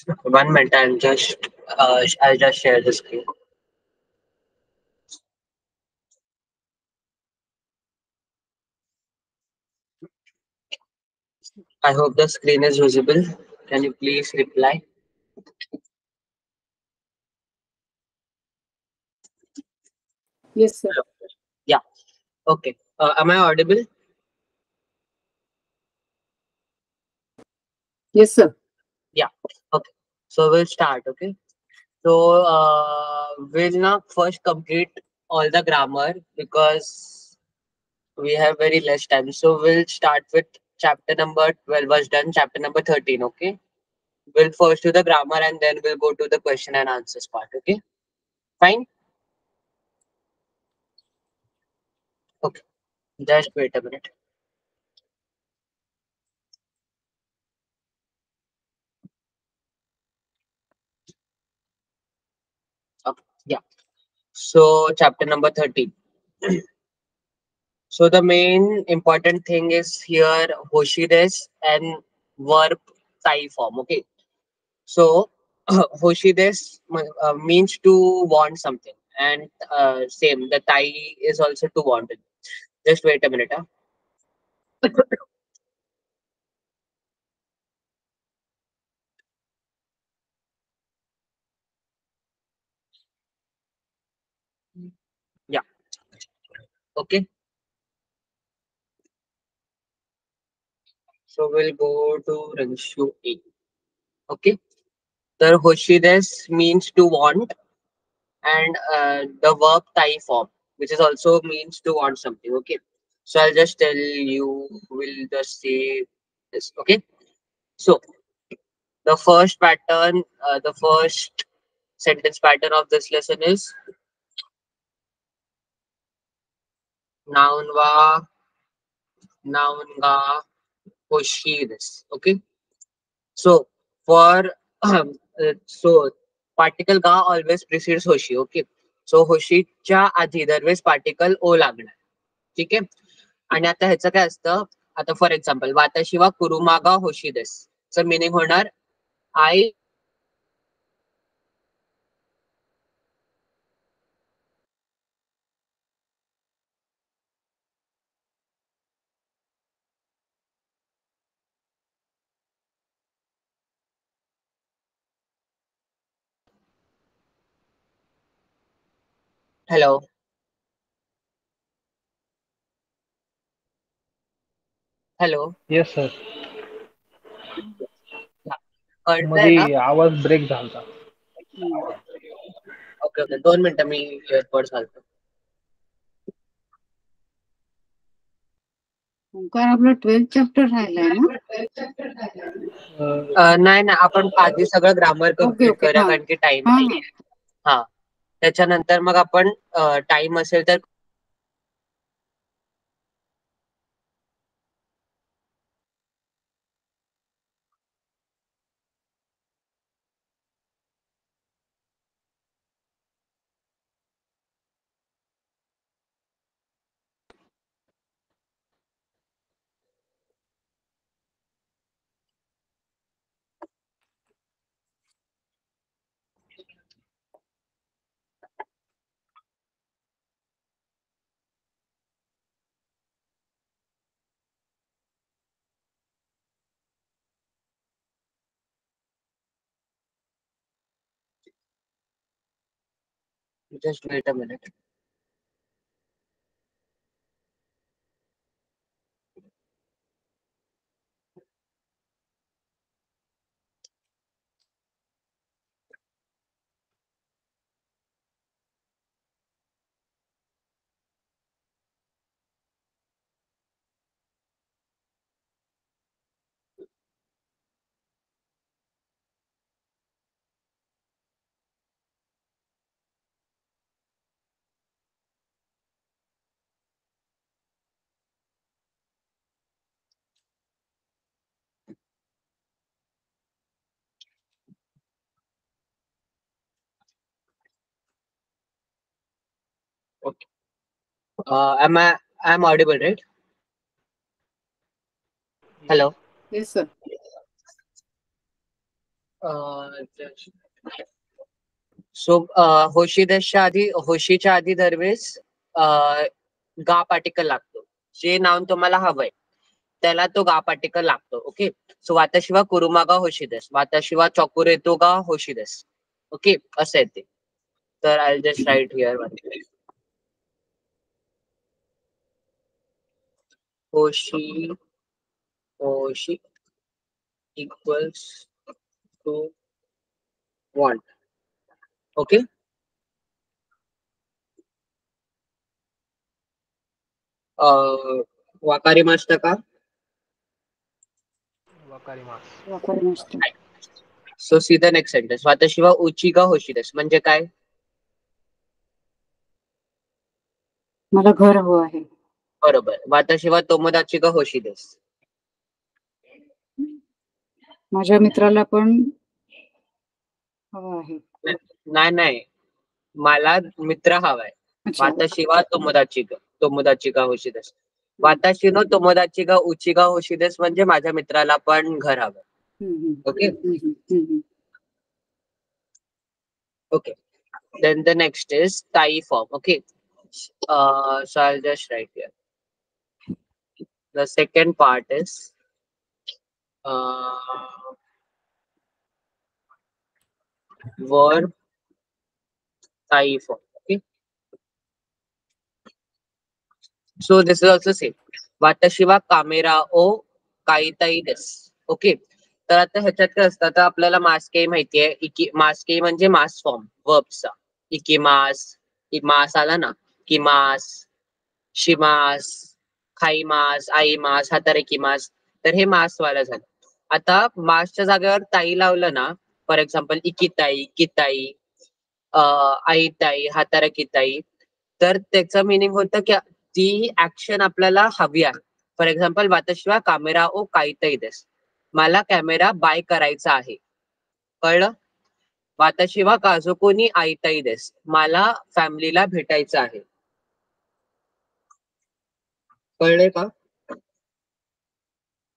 1 minute, I'll just share the screen. I hope the screen is visible. Can you please reply? Yes, sir. Yeah. Okay. Am I audible? Yes, sir. Yeah. Okay. So we'll start. Okay. So we'll now first complete all the grammar because we have very less time. So we'll start with chapter number 12 was done. Chapter number 13. Okay. We'll first do the grammar and then we'll go to the question and answers part. Okay. Fine. Okay. Just wait a minute. Okay. Yeah. So chapter number 13. So the main important thing is here Hoshides and verb Tai form. Okay. So Hoshides means to want something, and same the Tai is also to want it. Just wait a minute. Huh? Yeah. Okay. So we'll go to ratio A. Okay. The Hoshides means to want, and the verb Tai form, which is also means to want something. Okay. So I'll just tell you. We'll just say this. Okay. So the first pattern, the first sentence pattern of this lesson is noun wa, noun ga, Hoshides. Okay. So for so particle ga always precedes Hoshi. Okay. So होशीच्या आधी दरवेळेस particle O लागणार. ठीक आहे. आणि आता ह्याचं काय असतं, आता फॉर एक्झाम्पल वाताशिवा कुरुमागा होशिदेस च मिनिंग होणार I hello hello yes sir. कळतंय ना? मध्ये आवाज ब्रेक झाला. ओके ओके 2 मिनिटं मी एअरपोर्ट घालतो. ओंकार आपला 12th चॅप्टर राहिलाय ना? नाही ना, आपण आधी सगळं ग्रामर ओके कम्प्लीट ओके करूया हा कारण की टाइम हा नाहीये. हा त्याच्यानंतर मग आपण टाइम असेल तर just wait a minute. Okay. I'm audible, right? Hello. Yes sir. So होशीच्या आधी दरवेळेस गा पार्टिकल लागतो. जे नाव तुम्हाला हवंय त्याला तो गा पार्टिकल लागतो. ओके. सो वाताशिवा कुरुमागा होशिदेस, वाताशिवा चॉकुरेतोगा होशिदेस. ओके, असं आहे ते. तर आय जस्ट राईट हिअर होशी होशी इक्वल्स टू वॉन्ट. ओके. वाकारी मास्टर का? वाकारीमास्टर. So see the next sentence. वाताशिवा उचिगा होशिदेस म्हणजे काय? मला घर हवं आहे. बरोबर. वाताशिवा तोमोदाची का होशिदेस. माझ्या मित्राला पण हवं आहे. नाही, मला मित्र हवाय. अच्छा. वाताशिवा तोमोदाची का होशिदेस. वाताशिनो तोमोदाची का उचिगा होशिदेस म्हणजे माझ्या मित्राला पण घर हवं. Okay. Okay. Then the next is Thai form. Okay. So I'll just write here. The second part is verb Thai form. Okay. So this is also same. Watashiwa kamera o kaitai desu. Okay. तर आता ह्याच्यात काय असतं, आता आपल्याला मास के माहितीये. मास के म्हणजे मास form वर्बचा. इकिमास, मास आला ना, किमास, शिमास, खाईमास, आईमास, हातारेकिमास. तर हे मासवाला झालं. आता मासच्या जागेवर ताई लावलं ना, फॉर एक्झाम्पल इकिताई, किताई, आईताई, हातारकिताई, तर त्याचं मिनिंग होतं की ती ऍक्शन आपल्याला हवी आहे. फॉर एक्झाम्पल वाताशिवा कॅमेरा ओ काहीतही देस, मला कॅमेरा बाय करायचा आहे. कळलं? वाताशिवा काजोकोनी आईताई देस, मला फॅमिलीला भेटायचं आहे. कळले का?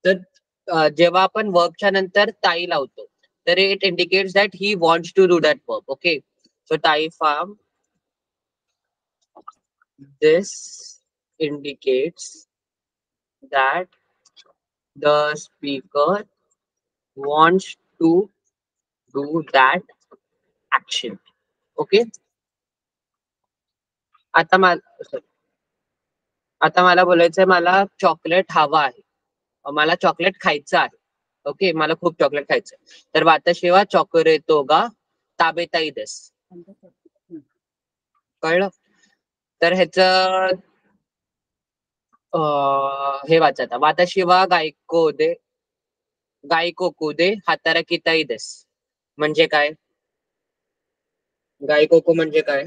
तर जेव्हा आपण वर्बच्या नंतर ताई लावतो तर it indicates that he wants to do that verb. Okay. So ताई form, this indicates that the speaker wants to do that action. Okay. आता मला बोलायचंय, मला चॉकलेट हवा आहे, मला चॉकलेट खायचं आहे. ओके. मला खूप चॉकलेट खायचंय. तर वाताशिवा चॉकलेटो गा ताबेताई देस. कळलं? तर ह्याचं हे वाचता. वाताशिवा गायको दे हाताराकिताई देस म्हणजे काय? गायकोको म्हणजे काय?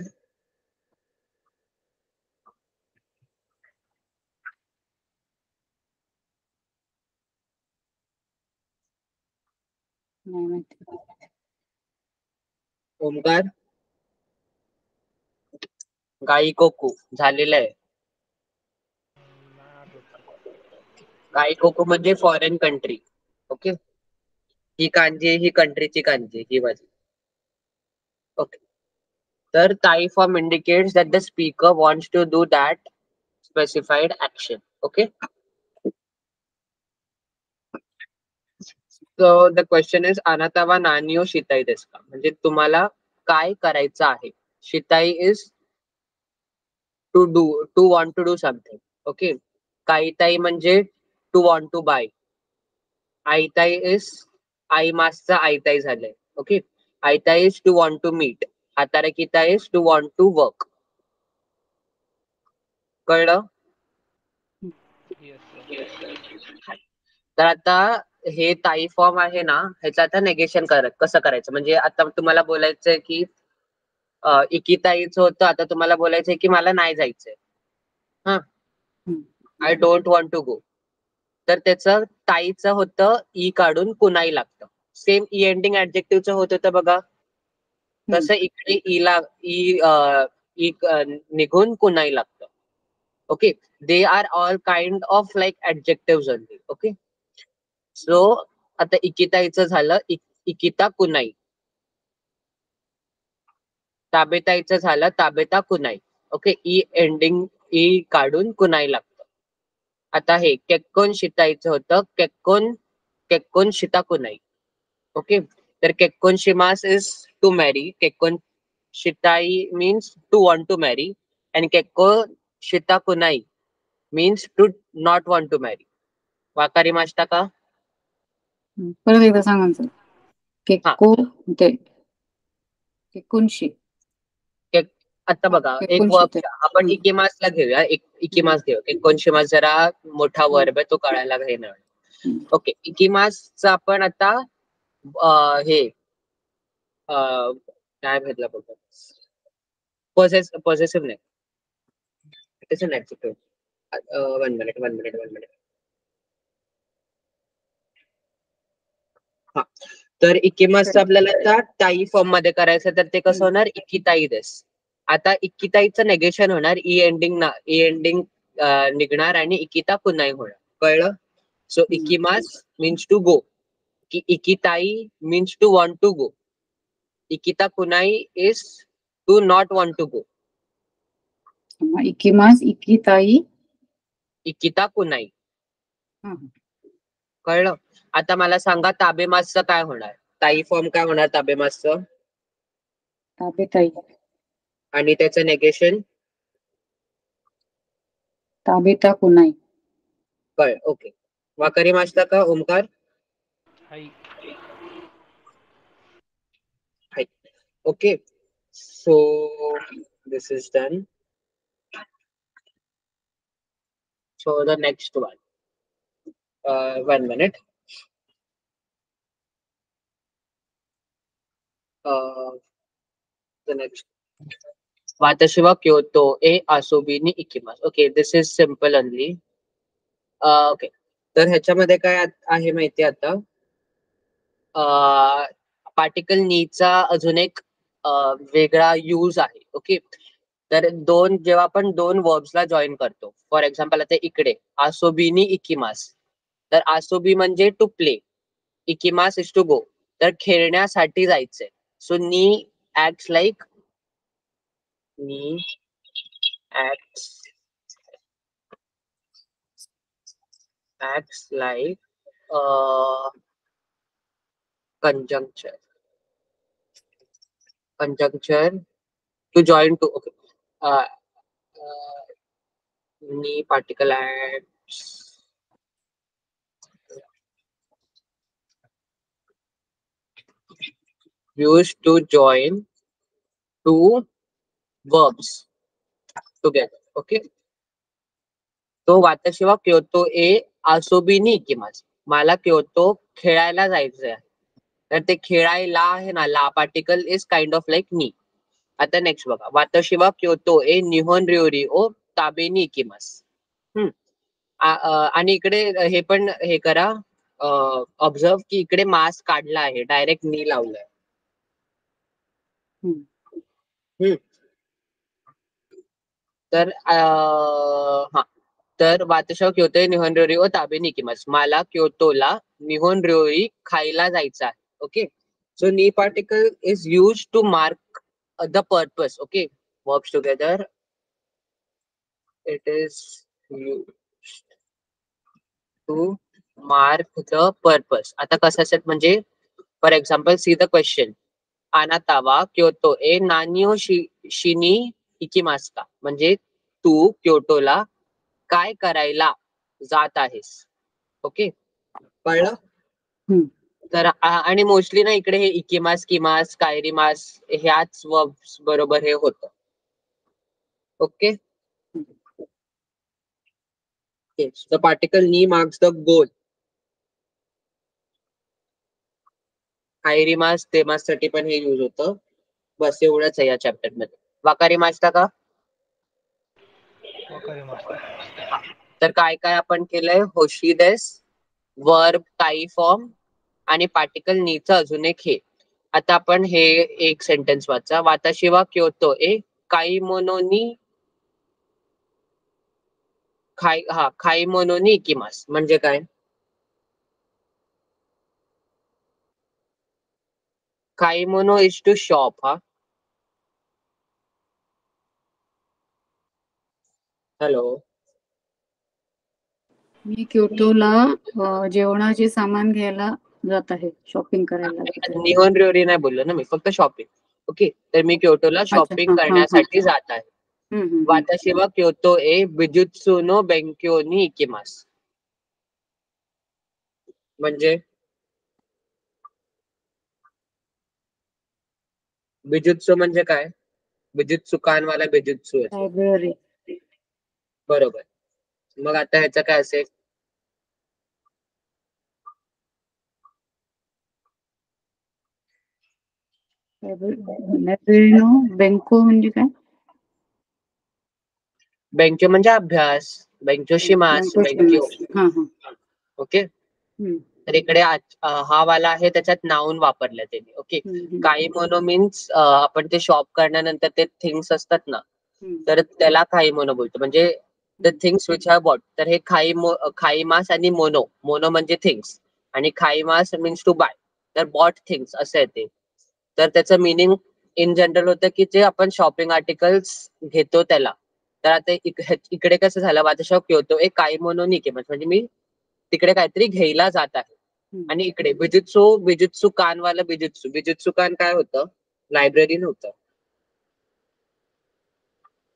नाही माहिती. ओमकार? गायकोको झालेलं आहे. गायकोको म्हणजे फॉरेन कंट्री. ओके. ही कांजी, ही कंट्रीची कांजी, ही माझी. ओके. तर ताई form indicates that the speaker wants to do that specified action. Okay. So the question is अनातावा नानियो शिताई देस का, म्हणजे तुम्हाला काय करायचं आहे. शिताई is to want to do something. Okay. काईताई म्हणजे टू वॉन्ट टू बाय. आईताई इज आई मासचा आईताई झालंय. ओके. आईताई is to want to meet. हाताराकिता is to want to work. कळलं? तर आता हे ताई फॉर्म आहे ना, ह्याचं आता नेगेशन कसं करायचं, म्हणजे आता तुम्हाला बोलायचंय की इकिताईचं होतं, आता तुम्हाला बोलायचंय की मला नाही जायचंय. हा, I don't want to go. तर त्याचं ताईचं होतं ई काढून कुणाई लागतं. सेम ई एंडिंग ऍडजेक्टिव्हचं होत होतं बघा, तसं इकडे ई निघून कुणाई लागतं. Okay. They are all kind of like adjective only. Okay. So आता इकिताईचं झालं. इकिता कुनाई. ताबेताईचं झालं ताबेता कुनाई. ओके, ई एंडिंग ई काढून कुनाई लागतं. आता हे केक्कोन शिताईचं होतं केक्कोन केक्कोन शिता कुनाई. ओके, तर केक्कोन शिमास इज टू मॅरी, केक्कोन शिताई means to want to marry, and केक्कोन शिता कुनाई means to not want to marry. वाकारी मास्ता का? परत एकदा सांगा सर. केक्को ते केक्कोनशी. आता बघा एक केक्कोनशी वर्ब ते. आपण इकेमासला घेऊया. इकेमास घेऊ. केक्कोनशिमास जरा मोठा वर्ब आहे, तो कळायला घेणार. ओके, इकिमासचा आपण आता हे काय भेटला बघा, पॉझेसिव्ह नाही. It is an adjective. 1 minute. हा, तर इकिमासचं आपल्याला आता ताई फॉर्म मध्ये करायचं, तर ते कसं होणार, इकिताई देस. आता इकिताईचं नेगेशन होणार, ई एंडिंग निघणार आणि इकिता कुनाई होणार. कळलं? सो इकिमास मीन्स टू गो, की इकिताई means to want to go. इकिता कुनाई is to not want to go. इकिमास इकिताई इकिता कुनाई. हा. कळलं? आता मला सांगा ताबेमासचं काय होणार, ताई फॉर्म काय होणार ताबेमासचं, ताबेताई आणि त्याचं नेगेशन ताबेता कुनाई. कळ. ओके, वाकरी मास्ता का ओमकार? हाय. Okay, so this is done. So the next one, 1 minute. The next. Watashi wa Kyoto e asobi ni ikimasu. Okay, this is simple only. Okay, तर ह्याच्यामध्ये काय आहे माहिती आता, पार्टिकल नीचा अजून एक वेगळा यूज आहे. ओके, तर जेव्हा आपण दोन वर्ब्सला जॉईन करतो, फॉर एक्झाम्पल आता इकडे आसोबीनी इकिमास, तर आसोबी म्हणजे टू प्ले, इकिमास इज टू गो, तर खेळण्यासाठी जायचंय. सो नी acts like conjuncture to join to. Okay, ni particle acts used to join two verbs together. Okay, तो वाताशी वा क्योतो ए आसोबीनी इकिमास, मला क्योतो खेळायला जायचंय, तर ते खेळायला आहे ना, ला particle is kind of like नी. आता नेक्स्ट बघा, वाताशी वा क्योतो ए निहोन रिओरी ओ ताबेनी इकिमास. आणि इकडे हे पण हे करा, ऑब्झर्व की इकडे मास काढला आहे, डायरेक्ट नी लावलाय. तर हा, तर वाताशी वा क्योतो ए निहोन रिओरी ओ ताबेनी इकिमास, मला क्योतोला निहोन रिओरी खायला जायचं आहे. ओके, सो नी particle is use to mark the purpose. Okay, verbs together, it is used to mark the purpose. आता कसं असेल म्हणजे, for example see the question, आनातावा क्योतो ए नानियो शिनी इकिमास का, म्हणजे तू क्योटोला काय करायला जात आहेस. ओके, कळलं? तर आणि मोस्टली ना इकडे हे इकिमास, किमास, कायरिमास ह्याच वर्ब्स बरोबर हे होतं. Okay, the particle ni marks the goal. कायरिमास तेमास साठी पण हे यूज होतं. बस एवढंच आहे या चॅप्टर मध्ये. वाकारी मास्ता का? वाकारी मास्ता. तर काय काय आपण केलंय, होशीदेस, वर्ब, ताई फॉर्म आणि पार्टिकल नीचं अजून एक हे. आता आपण हे एक सेंटेन्स वाचा, वाताशी वा क्योतो ए काईमोनोनी खाईमोनोनी इकिमास, म्हणजे काय? काइमोनो इज टू शॉप. हा, हॅलो. मी क्योटोला जेवणाचे सामान घ्यायला जात आहे, शॉपिंग करायला जात आहे. निहोन रिओरी नाही बोललो ना मी, फक्त शॉपिंग. ओके, तर मी क्योटोला अच्छा, शॉपिंग हा हा हा. करण्यासाठी जात आहे. हम्म, हम्म, हम्म. वाताशी वा क्योतो ए बिजुत्सु नो बेंक्यो नि इकिमास. म्हणजे बिजुत्सु म्हणजे काय? बिजुत्सु कानवाला बिजुत्सु आहे. लायब्ररी. बरोबर. मग आता ह्याचं काय असेल? लायब्ररीनो बेंको म्हणजे काय? बेंक्यो म्हणजे अभ्यास. बेंक्योशी मास, बेंक्यो. हा हा. ओके. हम्म, तर इकडे हा वाला आहे, त्याच्यात नाऊन वापरलं त्यांनी. ओके. हम्म, हम्म, काही मोनो मीन्स आपण ते शॉप करण्यानंतर ते थिंग्स असतात ना, हम्म. तर त्याला खाई मोनो बोलतो. म्हणजे the things which have bought. तर हे खाई मास आणि मोनो. मोनो म्हणजे थिंग्स आणि खाई मास मीन्स टू बाय. तर बॉट थिंग्स असं येते. तर त्याचं मिनिंग इन जनरल होतं की जे आपण शॉपिंग आर्टिकल्स घेतो त्याला. तर आता इकडे कसं झालं, माझा शॉप क्योतो एक काही मोनो निके म्हणजे मी तिकडे काहीतरी घ्यायला जात आहे. हम्म. आणि इकडे बिजुत्सु कानवाला बिजुत्सु कान काय होतं? लायब्ररी नव्हतं.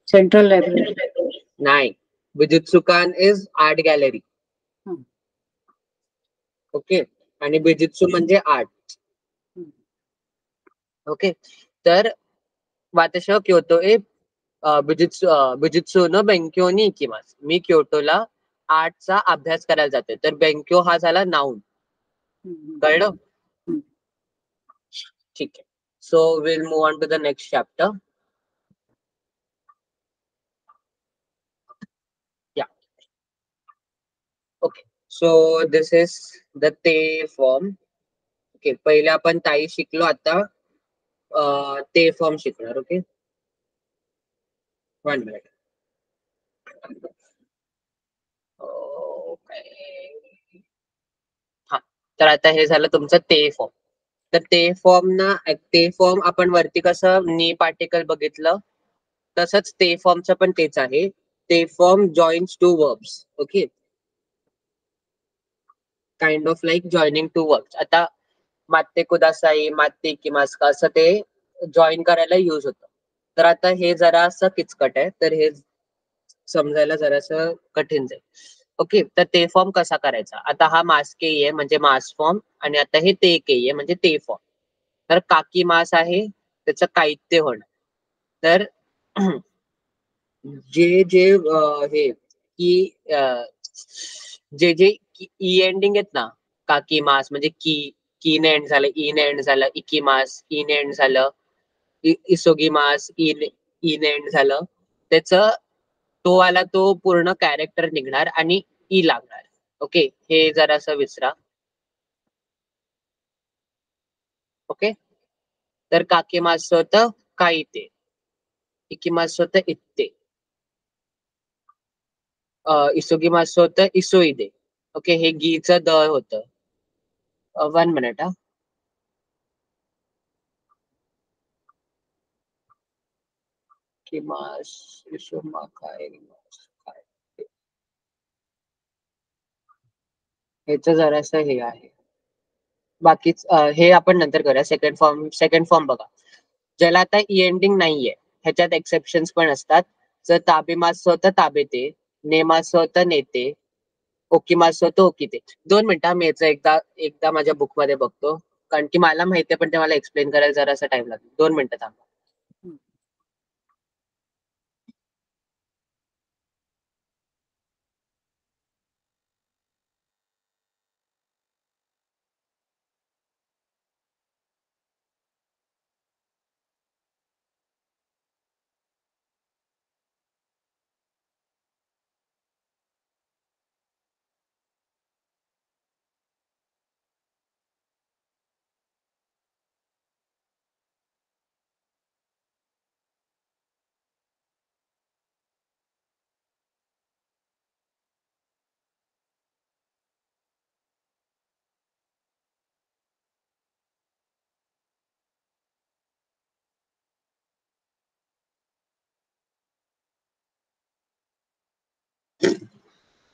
Central library. नाही, बिजुत्सु कान इज आर्ट गॅलरी. हम्म. ओके. आणि बिजुत्सु म्हणजे आर्ट. हम्म. ओके. तर वाताशी वा क्योतो ए बिजुत्सु नो बेंक्यो नि इकिमास. मी क्योटोला आर्टचा अभ्यास करायला जाते. तर बेंक्यो हा झाला नाऊन. हम्म. कळलं? हम्म. ठीक आहे. So will move on to the next chapter. Yeah. Okay. So this is the ते फॉर्म. ओके, पहिले आपण ताई शिकलो, आता ते फॉर्म शिकणार. Okay, 1 minute. हा, तर आता हे झालं तुमचं ते फॉर्म. तर ते फॉर्म ना, ते फॉर्म आपण वरती कसं नी पार्टिकल बघितलं, तसंच ते फॉर्मचं पण तेच आहे. ते form joins to verbs. Okay, kind of like joining to verbs. आता माते कुदासाई, माते किमास्का असं ते जॉईन करायला यूज होतं. तर आता हे जरा असं किचकट आहे, तर हे समजायला जरासं कठीण जाईल. ओके, तर ते फॉर्म कसा करायचा? आता हा मास के आहे म्हणजे मास फॉर्म, आणि आता हे ते के आहे म्हणजे ते फॉर्म. तर काकी मास आहे, त्याचं काहित्य होणं. तर जे जे हे की जे ई एंडिंग आहेत ना, काकी मास म्हणजे की ने एंड झालं, ई ने एंड झालं, इकी मास ई ने एंड झालं, इसोगी मास ई ने एंड झालं, त्याचं तो वाला तो पूर्ण कॅरेक्टर निघणार आणि ई लागणार. ओके, हे जरासं विसरा. ओके, तर काकी मास होतं काही ते, इकी मास होतं इत्ते, इसोगी मास होतं इसोईदे. ओके, हे गीचं द होतं. 1 मिनिट. हा, किमास इसोमा काय ह्याचं जरासं हे आहे. बाकीच हे आपण नंतर करूया. सेकंड फॉर्म बघा, ज्याला आता ई एंडिंग नाहीये, ह्याच्यात एक्सेप्शन्स पण असतात. जर ताबेमास होतं ताबेते, नेमास होतं नेते, ओकीमास होतं ओकीते. 2 मिनिटं, मी याचं एकदा एकदा माझ्या बुक मध्ये बघतो, कारण की मला माहिती आहे पण ते मला एक्सप्लेन करायला जरासा टाइम लागेल. 2 मिनिटं थांबा.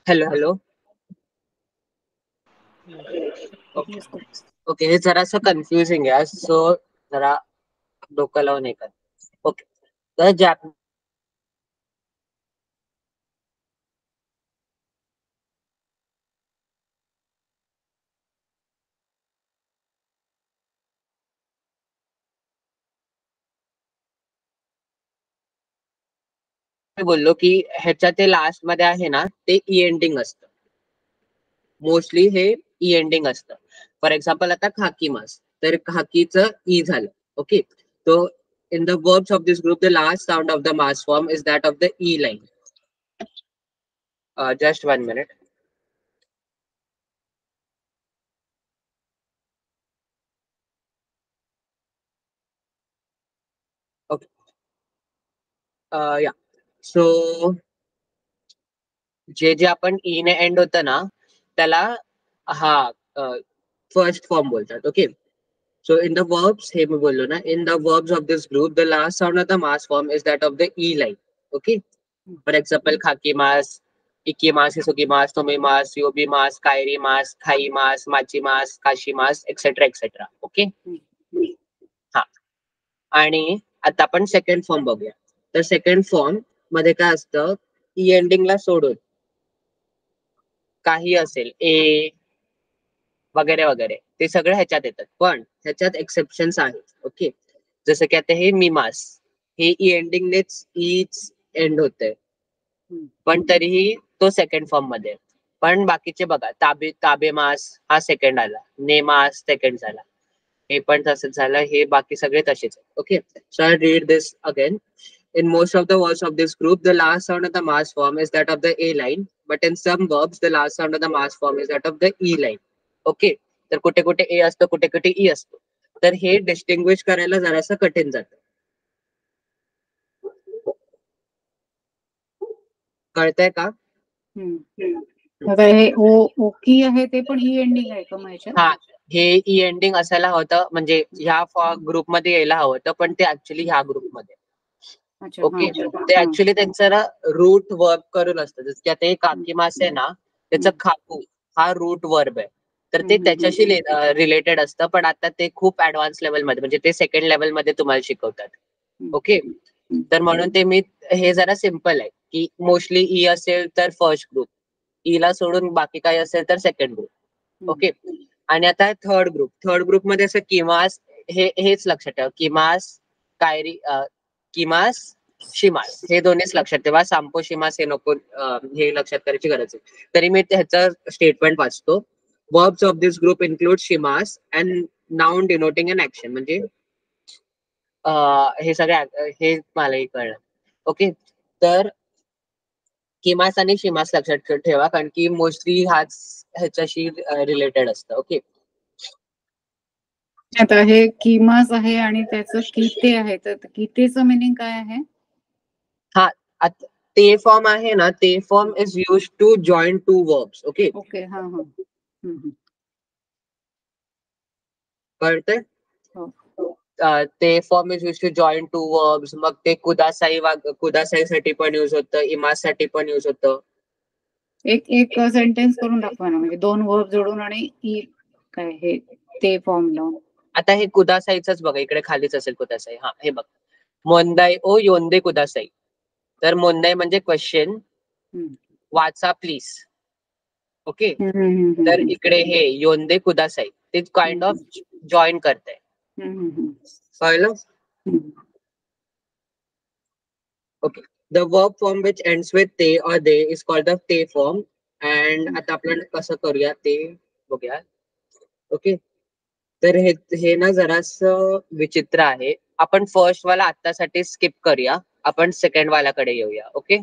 Hello. Yes. Yes, sir. Okay, हे जरासं कन्फ्युजिंग आहे, सो जरा डोकं लावून हे कर. ओके, तर बोललो की ह्याच्या ते लास्ट मध्ये आहे ना, ते ई एंडिंग असतं. मोस्टली हे ई एंडिंग असतं. फॉर एक्झाम्पल आता खाकी मास, तर खाकीचं ई झालं. ओके, तो in the verbs of this group the last sound of the मास form is that of the E line. Just 1 minute. Okay, या सो जे जे आपण ई ने एंड होतं ना, त्याला हा फर्स्ट फॉर्म बोलतात. Okay, so in the verbs, हे मी बोललो ना, in the verbs of this group, the last sound of the mass form is that of the E line. Okay. For example, khaki mass, iki mass, isugi mass, tomi mass, yobi mass, kairi mass, khai mass, machi mass, kashi mass, etc. etc. Okay. हा, आणि आता आपण second form बघूया. तर second form मध्ये काय असतं, E एंडिंगला सोडून काही असेल, ए वगैरे वगैरे, ते सगळं ह्याच्यात येतात. पण ह्याच्यात एक्सेप्शन्स आहेत. ओके, जसं की आता हे मीमास, हे ई एंडिंगनेच ईच एंड होते, पण तरीही तो सेकंड फॉर्म मध्ये आहे. पण बाकीचे बघा, ताबे मास हा सेकंड आला, नेमास सेकंड झाला, हे पण तसंच झालं, हे बाकी सगळे तसेच. Okay, so I read this again. In most of the words of this group, the last sound of the mass form is that of the A line, but in some verbs, the last sound of the mass form is that of the E line. Okay, तर कुठे कुठे ए असतं, कुठे कुठे E असतो. तर हे distinguish करायला जरासं कठीण जातं. कळतंय का? आता हे ओकी आहे ते पण ई एंडिंग आहे का माझ्या? हा, हे ई एंडिंग असायला होतं, म्हणजे ह्या ग्रुपमध्ये यायला हवं होतं, पण ते ऍक्च्युली ह्या ग्रुपमध्ये. ओके, ते ऍक्च्युली त्यांचं रूट वर्ब करून असतं. जसं की आता हे काकी मास आहे ना, त्याचं खाकू हा रूट वर्ब आहे, तर ते त्याच्याशी रिलेटेड असतं. पण आता ते खूप ऍडव्हान्स लेवलमध्ये, म्हणजे ते सेकंड लेवलमध्ये तुम्हाला शिकवतात. ओके, तर म्हणून ते मी हे जरा सिम्पल आहे की मोस्टली ई असेल तर फर्स्ट ग्रुप, ई ला सोडून बाकी काही असेल तर सेकंड ग्रुप. ओके, आणि आता थर्ड ग्रुप मध्ये असं किमास, हेच लक्षात ठेवा, किमास कायरी, किमास शिमास, हे दोन्हीच लक्षात ठेवा. सांपो शिमास हे नको, हे लक्षात करायची गरज आहे. तरी मी ह्याचं स्टेटमेंट वाचतो. Verbs of this group include shimas and noun denoting an action. म्हणजे हे सगळे हे मलाही कळलं. ओके, तर किमास आणि शिमास लक्षात ठेवा, कारण की मोस्टली हाच ह्याच्याशी रिलेटेड असतं. ओके, आता हे किमास आहे आणि त्याचं किते आहे, तर कितेचं मिनिंग काय आहे? हा, ते फॉर्म आहे ना, ते form is use to join two verbs. Okay, okay, हा हा, कळतंय? हो. ते form is use to join two verbs. मग ते कुदासाईसाठी पण युज होतं, इमाससाठी पण युज होतं. एक सेंटेन्स करून दाखवा ना, म्हणजे दोन वर्ब जोडून आणि ई काय हे ते फॉर्म लावून. आता हे कुदासाईच बघा, इकडे खालीच असेल कुदासाई. हा, हे बघ, मोंदाई ओ योंदे कुदासाई. तर मोंदाई म्हणजे क्वेश्चन, वाचा प्लीज. ओके, तर इकडे हे योंदे कुदासाई, ते काइंड ऑफ जॉईन करते. कळलं? Okay, the verb form which ends with ते और दे इज कॉल्ड द ते फॉर्म. अँड आता आपण कसं करूया ते बघूया. ओके, तर हे ना जरासं विचित्र आहे. आपण फर्स्ट वाला आत्तासाठी स्किप करूया, आपण सेकंड वाल्याकडे येऊया. ओके,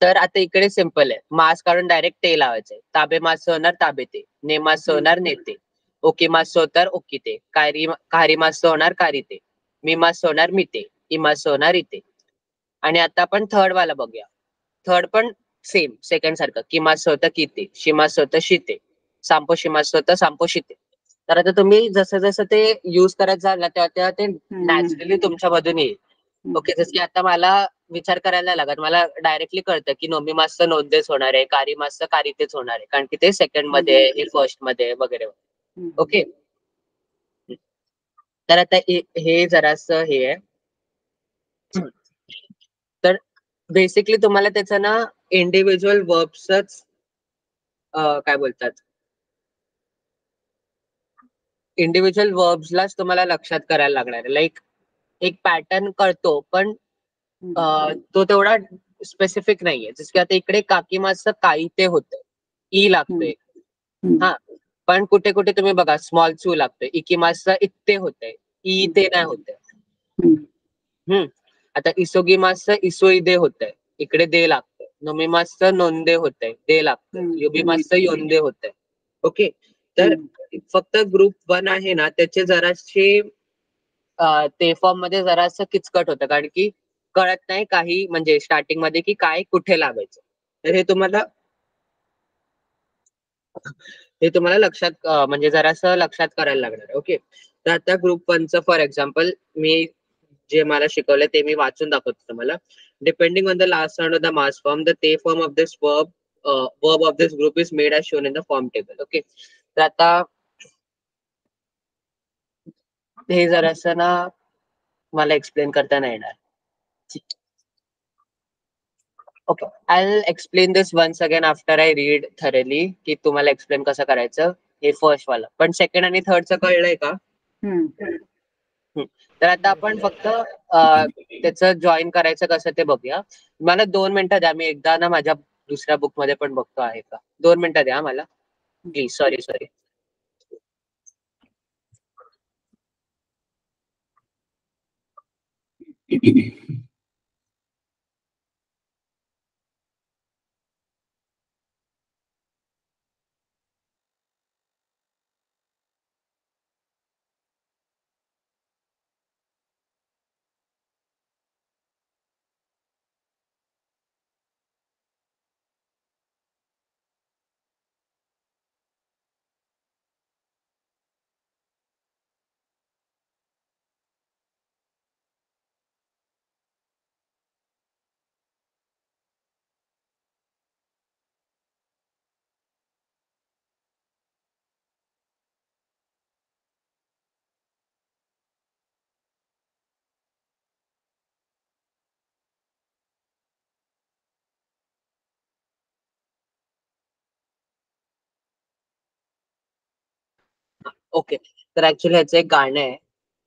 तर आता इकडे सिम्पल आहे. मास काढून डायरेक्ट ते लावायचंय. ताबे मास होणार ताबे ते, नेमास होणार नेते, ओके मास होणार ओकी ते, कारी मास होणार कारी ते, मी मास होणार मी ते, इमास होणार इथे. आणि आता आपण थर्ड वाला बघूया. थर्ड पण सेम सेकंड सारखं, किमास होतं किते, शिमास होतं शिते, सांपो शिमास होतं सांपो शिते. तर आता तुम्ही जसं जसं ते युज करत जाल ना, तेव्हा तेव्हा ते नॅचरली तुमच्या मधून येईल. ओके, जसं की आता मला विचार करायला नाही लागत, मला डायरेक्टली कळतं की नोमी मासचं नोंदेच होणार आहे, कारी मासचं कारीतेच होणार आहे, कारण की ते सेकंड मध्ये आहे, हे फर्स्ट मध्ये आहे वगैरे. ओके, तर आता हे जरासं हे आहे. तर बेसिकली तुम्हाला त्याचं ना इंडिव्हिज्युअल वर्ब्सच काय बोलतात, इंडिव्हिज्युअल वर्ब्सलाच तुम्हाला लक्षात करायला लागणार आहे. लाईक एक पॅटर्न कळतो, पण तो तेवढा स्पेसिफिक नाहीये. जसं की आता इकडे काकी मासचं काही ते होतंय, ई लागतोय. हा, पण कुठे कुठे तुम्ही बघा स्मॉल चू लागतोय, इकी मासचं इत्ते होतंय, ई ते नाही होतंय. आता इसोगी मासचं इसोईदे होतंय, इकडे दे लागतंय. नोमी मासचं नोंदे होतंय, दे लागतंय. युबी मासचं योंदे होतंय. ओके, तर फक्त ग्रुप 1 आहे ना, त्याचे जराशे ते फॉर्म मध्ये जरासं किचकट होतं, कारण की कळत नाही काही म्हणजे स्टार्टिंग मध्ये की काय कुठे लावायचं. तर हे तुम्हाला लक्षात म्हणजे जरासं लक्षात करायला लागणार आहे. ओके, तर आता ग्रुप 1चं फॉर एक्झाम्पल मी जे मला शिकवलंय ते मी वाचून दाखवतो तुम्हाला. Depending on the last sound of the मास फॉर्म, द ते form of this verb of this group is made as shown in the form table. Okay, तर आता हे जरासं ना मला एक्सप्लेन करता नाही येणार. Okay, I explain this once again after I read thoroughly, की तुम्हाला एक्सप्लेन कसं करायचं हे फर्स्ट वाला. पण सेकंड आणि थर्डचं कळलंय का? तर आता आपण फक्त त्याचं जॉईन करायचं कसं ते बघूया. मला 2 मिनिटं द्या, मी एकदा ना माझ्या दुसऱ्या बुक मध्ये पण बघतो आहे का. 2 मिनिटं द्या मला प्लीज. सॉरी. ओके, तर ऍक्च्युली ह्याचं एक गाणं आहे,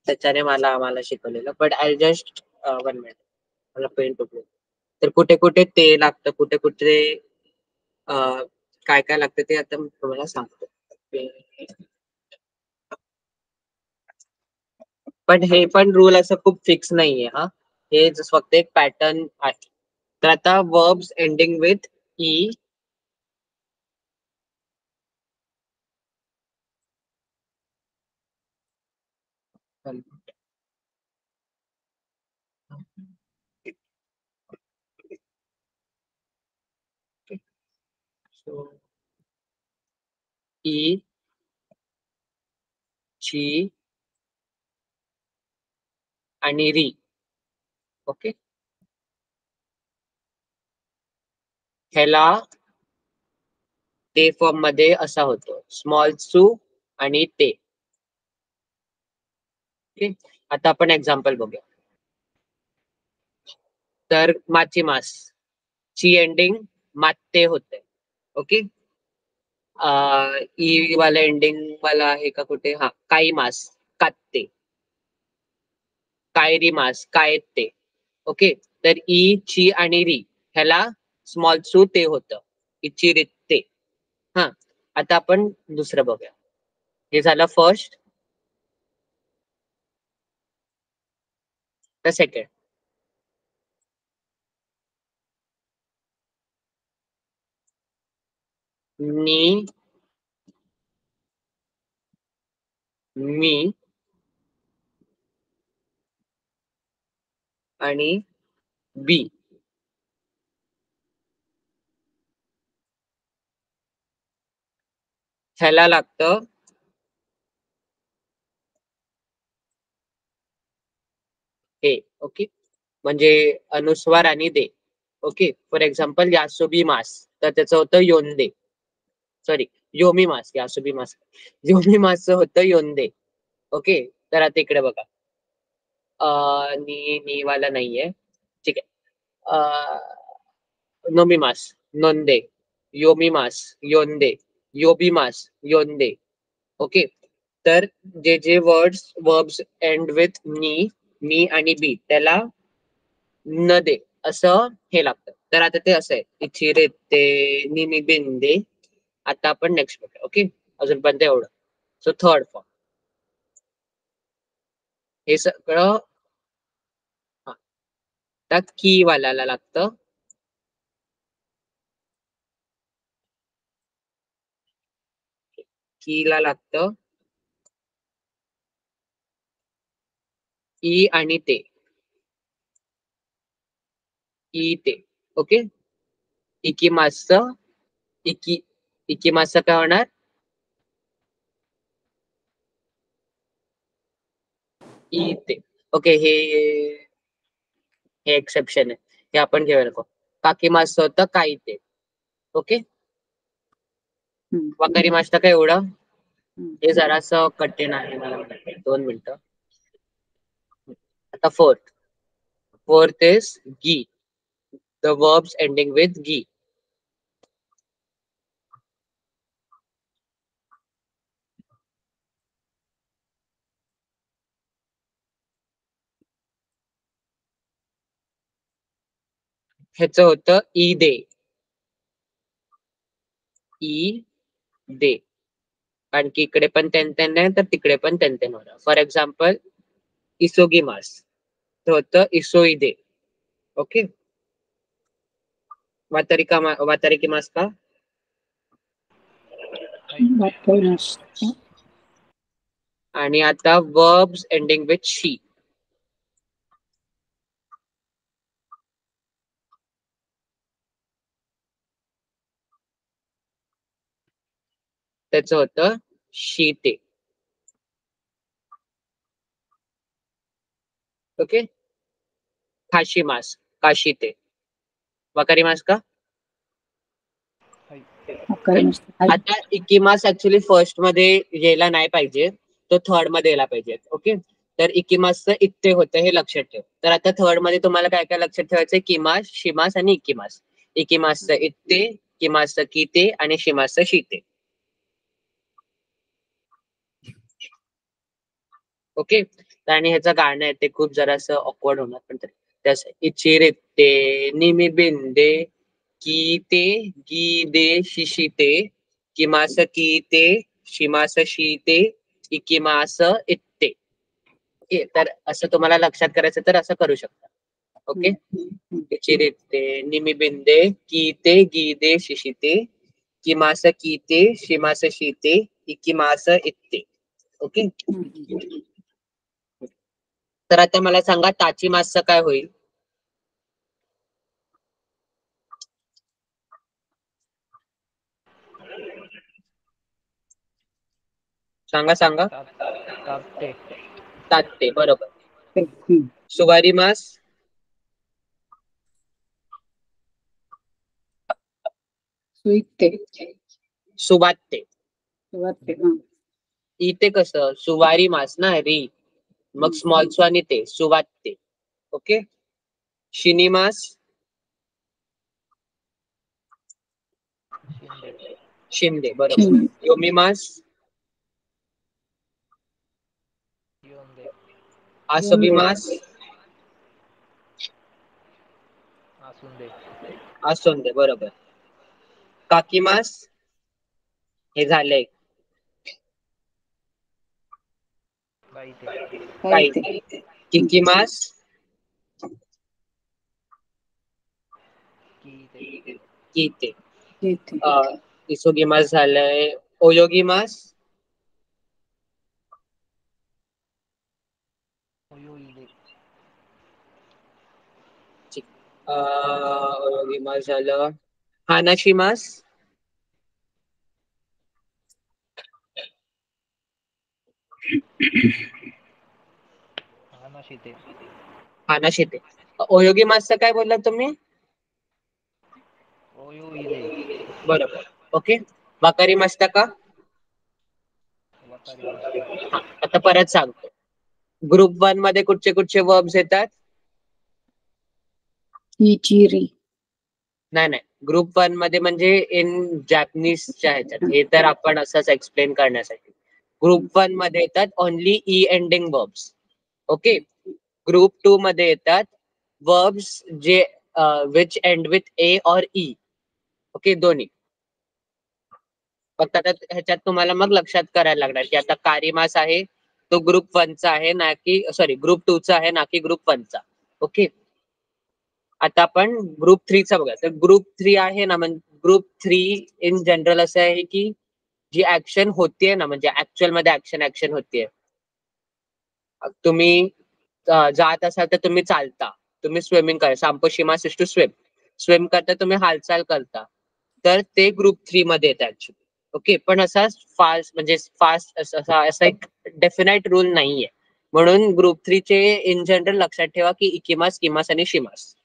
त्याच्याने मला शिकवलेलं. बट आय जस्ट 1 मिनिट, मला पेन टुकलं. तर कुठे कुठे ते लागतं, कुठे कुठे काय काय लागतं ते आता मी तुम्हाला सांगतो. पण हे पण रूल असं खूप फिक्स नाहीये. हा, हे फक्त एक पॅटर्न आहे. तर आता verbs ending with E, E, ची आणि री. ओके, ह्याला ते फॉर्म मध्ये असा होतो, स्मॉल सू आणि ते. ओके, आता आपण एक्झाम्पल बघूया. तर माची मास ची एंडिंग माते होते. ओके, ई वाला एंडिंग वाला आहे का कुठे? हा, काही मास कात्ते, कायरी मास कायते. ओके, तर ई, ची आणि री ह्याला स्मॉल सू ते होतं, इची रित्ते. हा, आता आपण दुसरं बघूया. हे झालं फर्स्ट. तर सेकंड, नी, मी आणि बी. ह्याला लागतं ए. ओके, म्हणजे अनुस्वार आणि दे. ओके, फॉर एक्झाम्पल यासोबी मास, तर त्याचं होतं योंदे. सॉरी, योमी मास, यासोबी मास योमी मासचं होतं योंदे. ओके, तर आता इकडे बघा, नी वाला नाहीये, ठीक आहे. नोमी मास, नोंदे, योमी मास, योंदे, योबी मास, योंदे. ओके, तर जे वर्ब्स एंड विथ नी आणि बी त्याला न दे असं हे लागतं. तर आता ते असं आहे, इचिरे ते निमी बिंदे. आता आपण नेक्स्ट बघूया. ओके, अजूनपर्यंत एवढं. सो थर्ड फॉर्म हे सगळं हा त्यात की वाल्याला लागतं. की ला लागतं ई आणि ते, ई ते. ओके, इकी मासचं इकी इकी मासचं काय होणार? ई ते. ओके, हे एक्सेप्शन आहे, हे आपण घेऊया नको. काकी मासचं होतं काही ते. ओके, हम्म. वाकारी मासचं काय एवढं? हम्म. हे जरासं कठीण आहे मला वाटतं. 2 मिनिटं. आता फोर्थ इज गी, the verbs ending with गी. ह्याचं होतं ई दे, ई दे. कारण की इकडे पण तेन आहे, तर तिकडे पण तेन होणार. फॉर एक्झाम्पल इसोगी मास, तर होतं इसोई दे. ओके, वातारिकी मास का? हाय वातावरण असतं. आणि आता verbs ending with शी. त्याचं होतं शी ते. ओके, खाशी मास, काशी ते. वाकारी मास का? हाय वातावरण असतं. हाय. आता इकिमास ऍक्च्युली फर्स्ट मध्ये यायला नाही पाहिजे, तो थर्ड मध्ये यायला पाहिजे. ओके, तर इकिमासचं इत्ते होतं हे लक्षात ठेव. तर आता थर्ड मध्ये तुम्हाला काय काय लक्षात ठेवायचंय? किमास, शिमास आणि इकिमास. इकिमासचं इत्ते, किमासचं किते आणि शिमासचं शीते. ओके, आणि ह्याचं गाणं आहे ते खूप जरासं ऑकवर्ड होणार, पण तरी तसं इचिरित्ते निमी बिंदे कीते गीदे शिशिते किमास कीते शिमास शीते इकिमास इत्ते. ओके, तर असं तुम्हाला लक्षात करायचं तर असं करू शकता. ओके, इचिरित्ते निमी बिंदे कीते गीदे शिशिते किमास कीते शिमास शीते इकिमास इत्ते. ओके, तर आता मला सांगा ताची मासचं काय होईल? सांगा सांगा. तापते तात्ते, बरोबर. हम्म. सुवारी मास, सुईते. सुबात्ते. वाटते. हा. इथे कसं सुवारी मास ना, री, मग स्मॉल स्वानी ते सुवात्ते. ओके, शिनी मास, शिंदे शिंदे, बरोबर. शिंदे. योमी मास, योंदे आसोबी मास, आसुंदे आसोंदे, बरोबर. काकी मास, हे झालंय. बाईते काय ते. काही किकी मास, कीते कीते. येते. इसोगी मास झालंय. ओयोगी मास, ओयोईदे ओयोगी मास झालं. हानाशी मास, हानाशिते हानाशिते. ओयोगी मासचं काय बोलला तुम्ही? ओयो इदे. बरोबर. ओके. वाकारी मस्तका. वकारी मस्तका. आता परत सांगतो. ग्रुप 1 मध्ये कुठचे कुठचे वर्ब्स येतात? इचिरी. नाही. ग्रुप 1 मध्ये म्हणजे इन जॅपनीजच्या ह्याच्यात. हे तर आपण असंच एक्सप्लेन करण्यासाठी. ग्रुप 1 मध्ये येतात only E ending verbs. Okay. Group 2 मध्ये येतात वर्ब्स जे विच एंड विथ ए और ई. ओके, दोन्ही. फक्त आता ह्याच्यात तुम्हाला मग लक्षात करायला लागणार की आता कारिमास आहे तो ग्रुप 1 चा आहे ना की सॉरी ग्रुप 2 चा आहे ना की ग्रुप 1 चा. ओके. आता आपण ग्रुप 3 चा बघा. तर ग्रुप 3 आहे ना, म्हणजे ग्रुप 3 इन जनरल असं आहे की जी ऍक्शन होतीये ना, म्हणजे ऍक्च्युअल मध्ये ऍक्शन होतीये. तुम्ही जात असाल तर तुम्ही चालता, तुम्ही स्विमिंग करा, सांपोशिमास इज टू स्विम. स्विम करता तुम्ही हालचाल करता, तर ते ग्रुप 3 मध्ये येतात ऍक्च्युअली. ओके. पण असा फास्ट असा एक डेफिनाइट रूल नाहीये. म्हणून ग्रुप 3 चे इन जनरल लक्षात ठेवा की इकिमास, किमास आणि शिमास.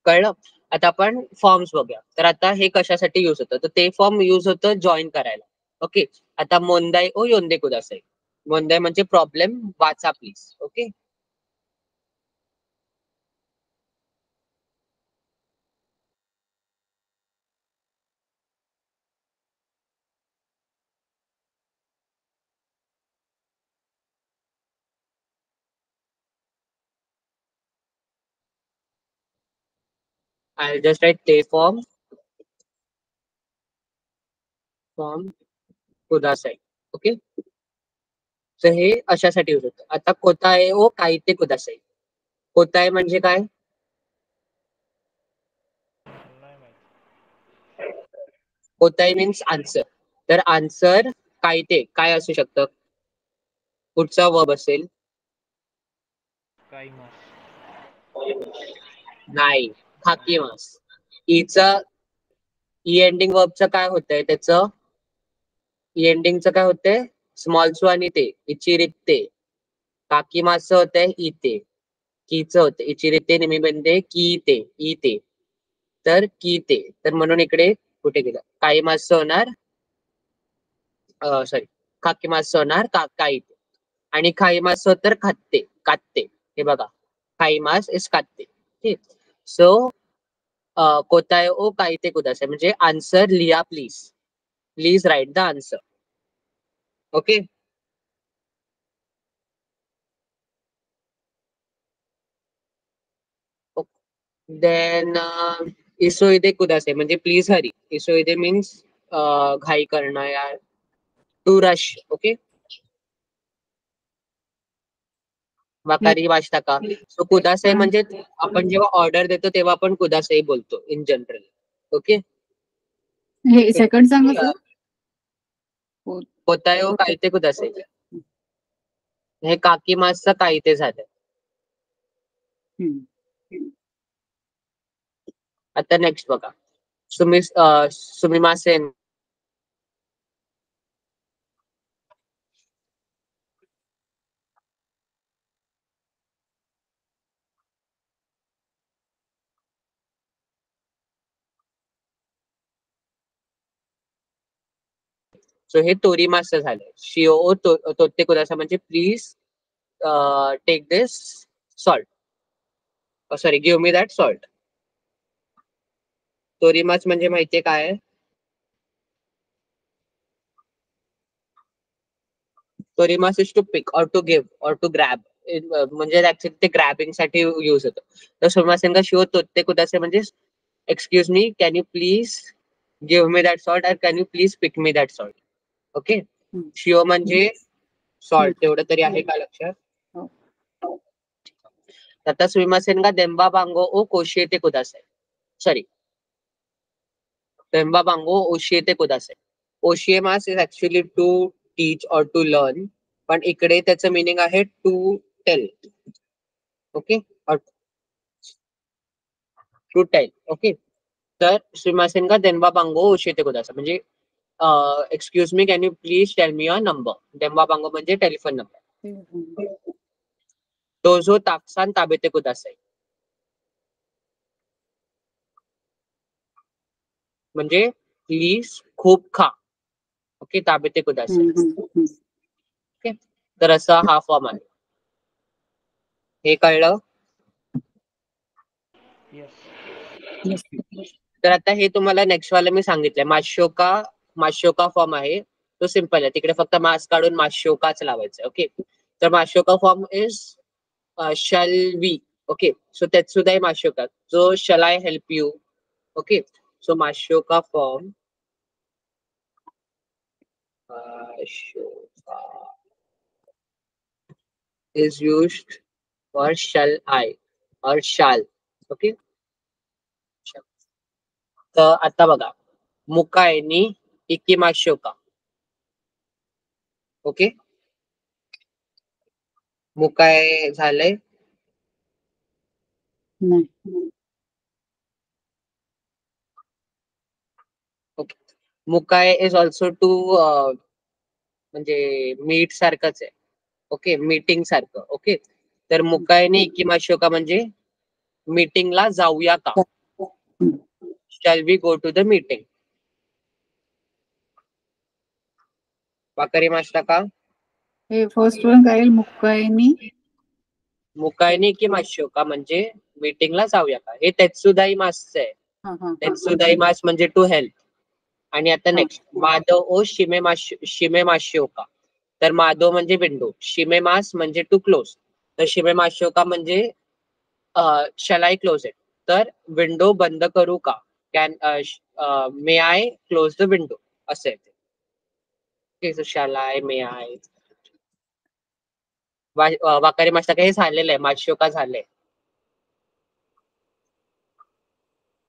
कळलं? आता आपण फॉर्म्स बघूया. तर आता हे कशासाठी युज होतं, तर ते फॉर्म युज होतं जॉईन करायला. ओके. आता मोंदाई ओ योंदे कुदासाई. मोंदाई म्हणजे प्रॉब्लेम, वाचा please. Okay. I just write ते फॉर्म कुदासाई. ओके. तर हे अशासाठी युज होतं. आता कोताय ओ कायते कुदासाई. कोताय म्हणजे काय? नाही माहित. कोताय मीन्स आन्सर. तर आन्सर कायते काय असू शकतं? पुढचा वर्ब असेल? काईमास. नाही, खाकीमास. ईचा ई एंडिंग वर्बचं काय होतंय त्याचं? ई एंडिंगचं काय होतंय? स्मॉल सू आणि ते इचिरित्ते. काकीमासचं होतंय इते. कीचं होतं इचिरित्ते निमिबंदे की ते इते. तर की ते. तर म्हणून इकडे कुठे गेलं? काईमासचं होणार सॉरी काकीमासचं होणार काईते. आणि खाईमास तर खाते कात्ते. हे बघा, खाईमास इज कात्ते. ठीक. सो कोताय ओ कायते कुदासाई म्हणजे आन्सर लिहा please. Please write the answer. Okay. Then इसोइदे कुदासाई म्हणजे प्लीज हरी. इसोइदे मीन्स घाई करणं यार, टू रश. ओके. वाकारी वाचता का? सो कुदासाई म्हणजे आपण जेव्हा ऑर्डर देतो तेव्हा आपण कुदासाई बोलतो इन जनरल. ओके. हे सेकंड सांगा सर. कोताय ओ कायते कुदासाई. हे काकी मासचं कायते झालं. आता नेक्स्ट बघा. सुमिमासेन. सो हे तोरीमासचं झालं. शिओ तोत्ते कुदासा म्हणजे please take this salt. Sorry give me that salt. तोरीमास म्हणजे माहितीये काय? तोरीमास is to pick or to give or to grab. म्हणजे ऍक्च्युली ते ग्रॅबिंग साठी युज होतो. तर सुमिमासेन का शिओ तोत्ते कुदासे म्हणजे excuse me, can you please give me that salt और can you please pick me that salt. Okay. शिओ म्हणजे सॉल्ट. तेवढं तरी आहे का लक्षात? आता सुमिमासेन का देंबा बांगो ओ कोशिएते कुदासाई. सॉरी देंबा बांगो ओशिएते कुदासाई. ओशिएमास इज ऍक्च्युअली टू टीच और टू लर्न, पण इकडे त्याचं मिनिंग आहे to tell. Okay. To tell. Okay. तर सुमिमासेन का देंबा बांगो ओशिएते कुदासा म्हणजे excuse me, can you please tell me your number. देंबा बांगो म्हणजे टेलिफोन नंबर. तो जो ताकसान ताबेते कुदासाई, म्हणजे प्लीज खूप खा. ओके, ताबेते कुदासाई. ओके, तर असा हा फॉर्म आहे. हे कळलं? येस. तर आता हे तुम्हाला नेक्स्ट वाला मी सांगितलंय, माशोका फॉर्म आहे. तो सिम्पल आहे, तिकडे फक्त मास काढून माशोकाच लावायचं. ओके, तर माशोका form is shall we. Okay, so तेत्सुदाई माशोका, जो shall I help you. Okay, so माशोका form is used for shall I or shall. Okay, तर आता बघा, मुकाय नि इकिमाशोका. ओके, मुकाय झालंय. नाही. ओके, मुकाय इज ऑल्सो टू, म्हणजे मीट सारखंच आहे. ओके, मीटिंग सारखं. ओके, तर मुकाय नि इकिमाशोका म्हणजे मीटिंगला जाऊया का. Shall we go to the meeting. वाकरी मास्टा का. हे फर्स्ट वन काय येईल? मुक्कायनी मुकाय नि इकिमाशोका म्हणजे मीटिंगला जाऊया का. हे तेत्सुदाई मासचं आहे. हा हा तेत्सुदाई मास म्हणजे टू हेल्प. आणि आता हा. नेक्स्ट, मादो ओ शिमे माशोका. तर मादो म्हणजे विंडो, शिमे मास म्हणजे टू क्लोज. तर शिमे माशोका म्हणजे शॅल आय क्लोज इट. तर विंडो बंद करू का. Can may I close the window असं आहे ते. Shall I, may I. वाकारी मास्टर हे झालेलं आहे, माशोका झालंय.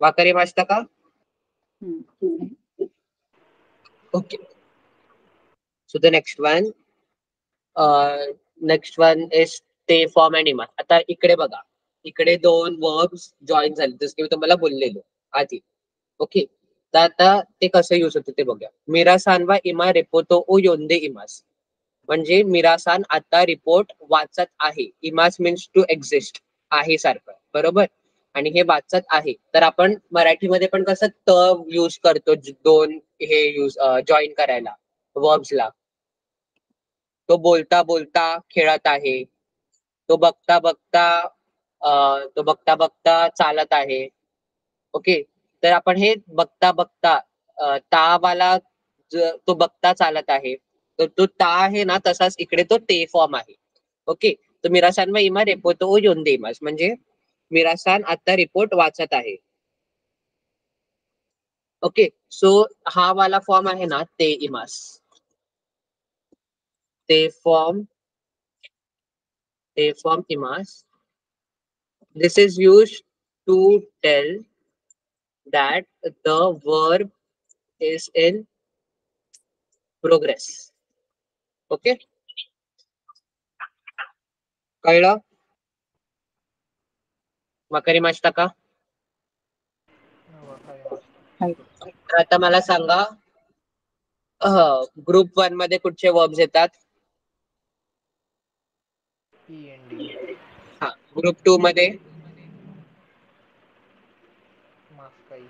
वाकारी मास्टर का. Okay, so the next one is ते फॉर्म अँड इमास. आता इकडे बघा, इकडे दोन वर्ब्स जॉईन झाले, जसं की मी तुम्हाला बोललेलो आधी. ओके, तर आता ते कसं यूज होतं ते बघूया. मिरासान वा इमा रेपोतो ओ योंदे इमास, म्हणजे मिरासान आता रिपोर्ट वाचत आहे. इमास मीन्स टू एक्झिस्ट, आहे सारखं, बरोबर. आणि हे वाचत आहे, तर आपण मराठीमध्ये पण कसं त यूज करतो दोन हे यूज जॉईन करायला वर्ब्सला. तो बोलता बोलता खेळत आहे. तो बघता बघता चालत आहे. ओके, तर आपण हे बघता बघता तावाला तो बघता चालत आहे, तर तो ता आहे ना, तसाच इकडे तो ते फॉर्म आहे. ओके, तर मिरासान व इमा रेपोतो योंदे इमास म्हणजे मिरासान आता रिपोर्ट वाचत आहे. ओके, सो हा वाला फॉर्म आहे ना, ते इमास. ते form imas. This is used to tell that the verb is in progress. Okay, कळलं. वाकरी मास्टा का. वाकारी मास्टर. तर आता मला सांगा, ग्रुप 1 मध्ये कुठचे वर्ब्स येतात. E ending. हा, ग्रुप 2 मध्ये मास्काई.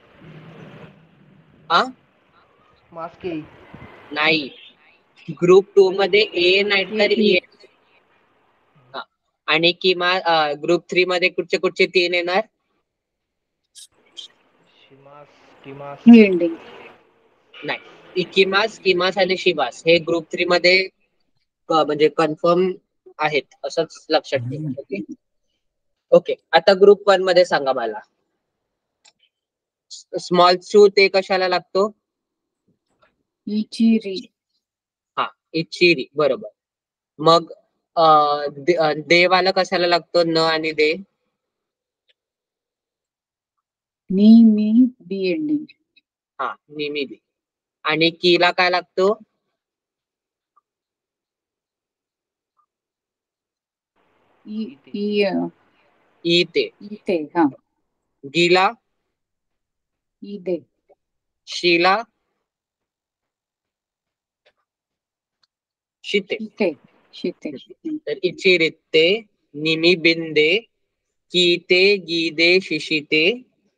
हा मास्केई. नाही, ग्रुप 2 मध्ये ए नाही तर ई. हा, आणि किमान ग्रुप 3 मध्ये कुठचे 3 येणार. शिमास. किमास. एंडिंग. नाही, इकिमास, किमास आणि शिवास हे ग्रुप 3 मध्ये म्हणजे कन्फर्म आहेत, असंच लक्षात ठेवा. ओके ओके, आता ग्रुप 1 मध्ये सांगा मला. स्मॉल चू ते कशाला लागतो. इचिरी. हा, इचिरी, बरोबर. मग देवाला कशाला लागतो, न आणि दे. नी मी बी एंडिंग. हा, नेहमी दे. आणि कीला काय लागतो. ई ते. इते. हा, गीला. इदे. शीला. शिते. इते. शिते. तर इचिरित्ते निमिबिंदे कीते गीदे शिशिते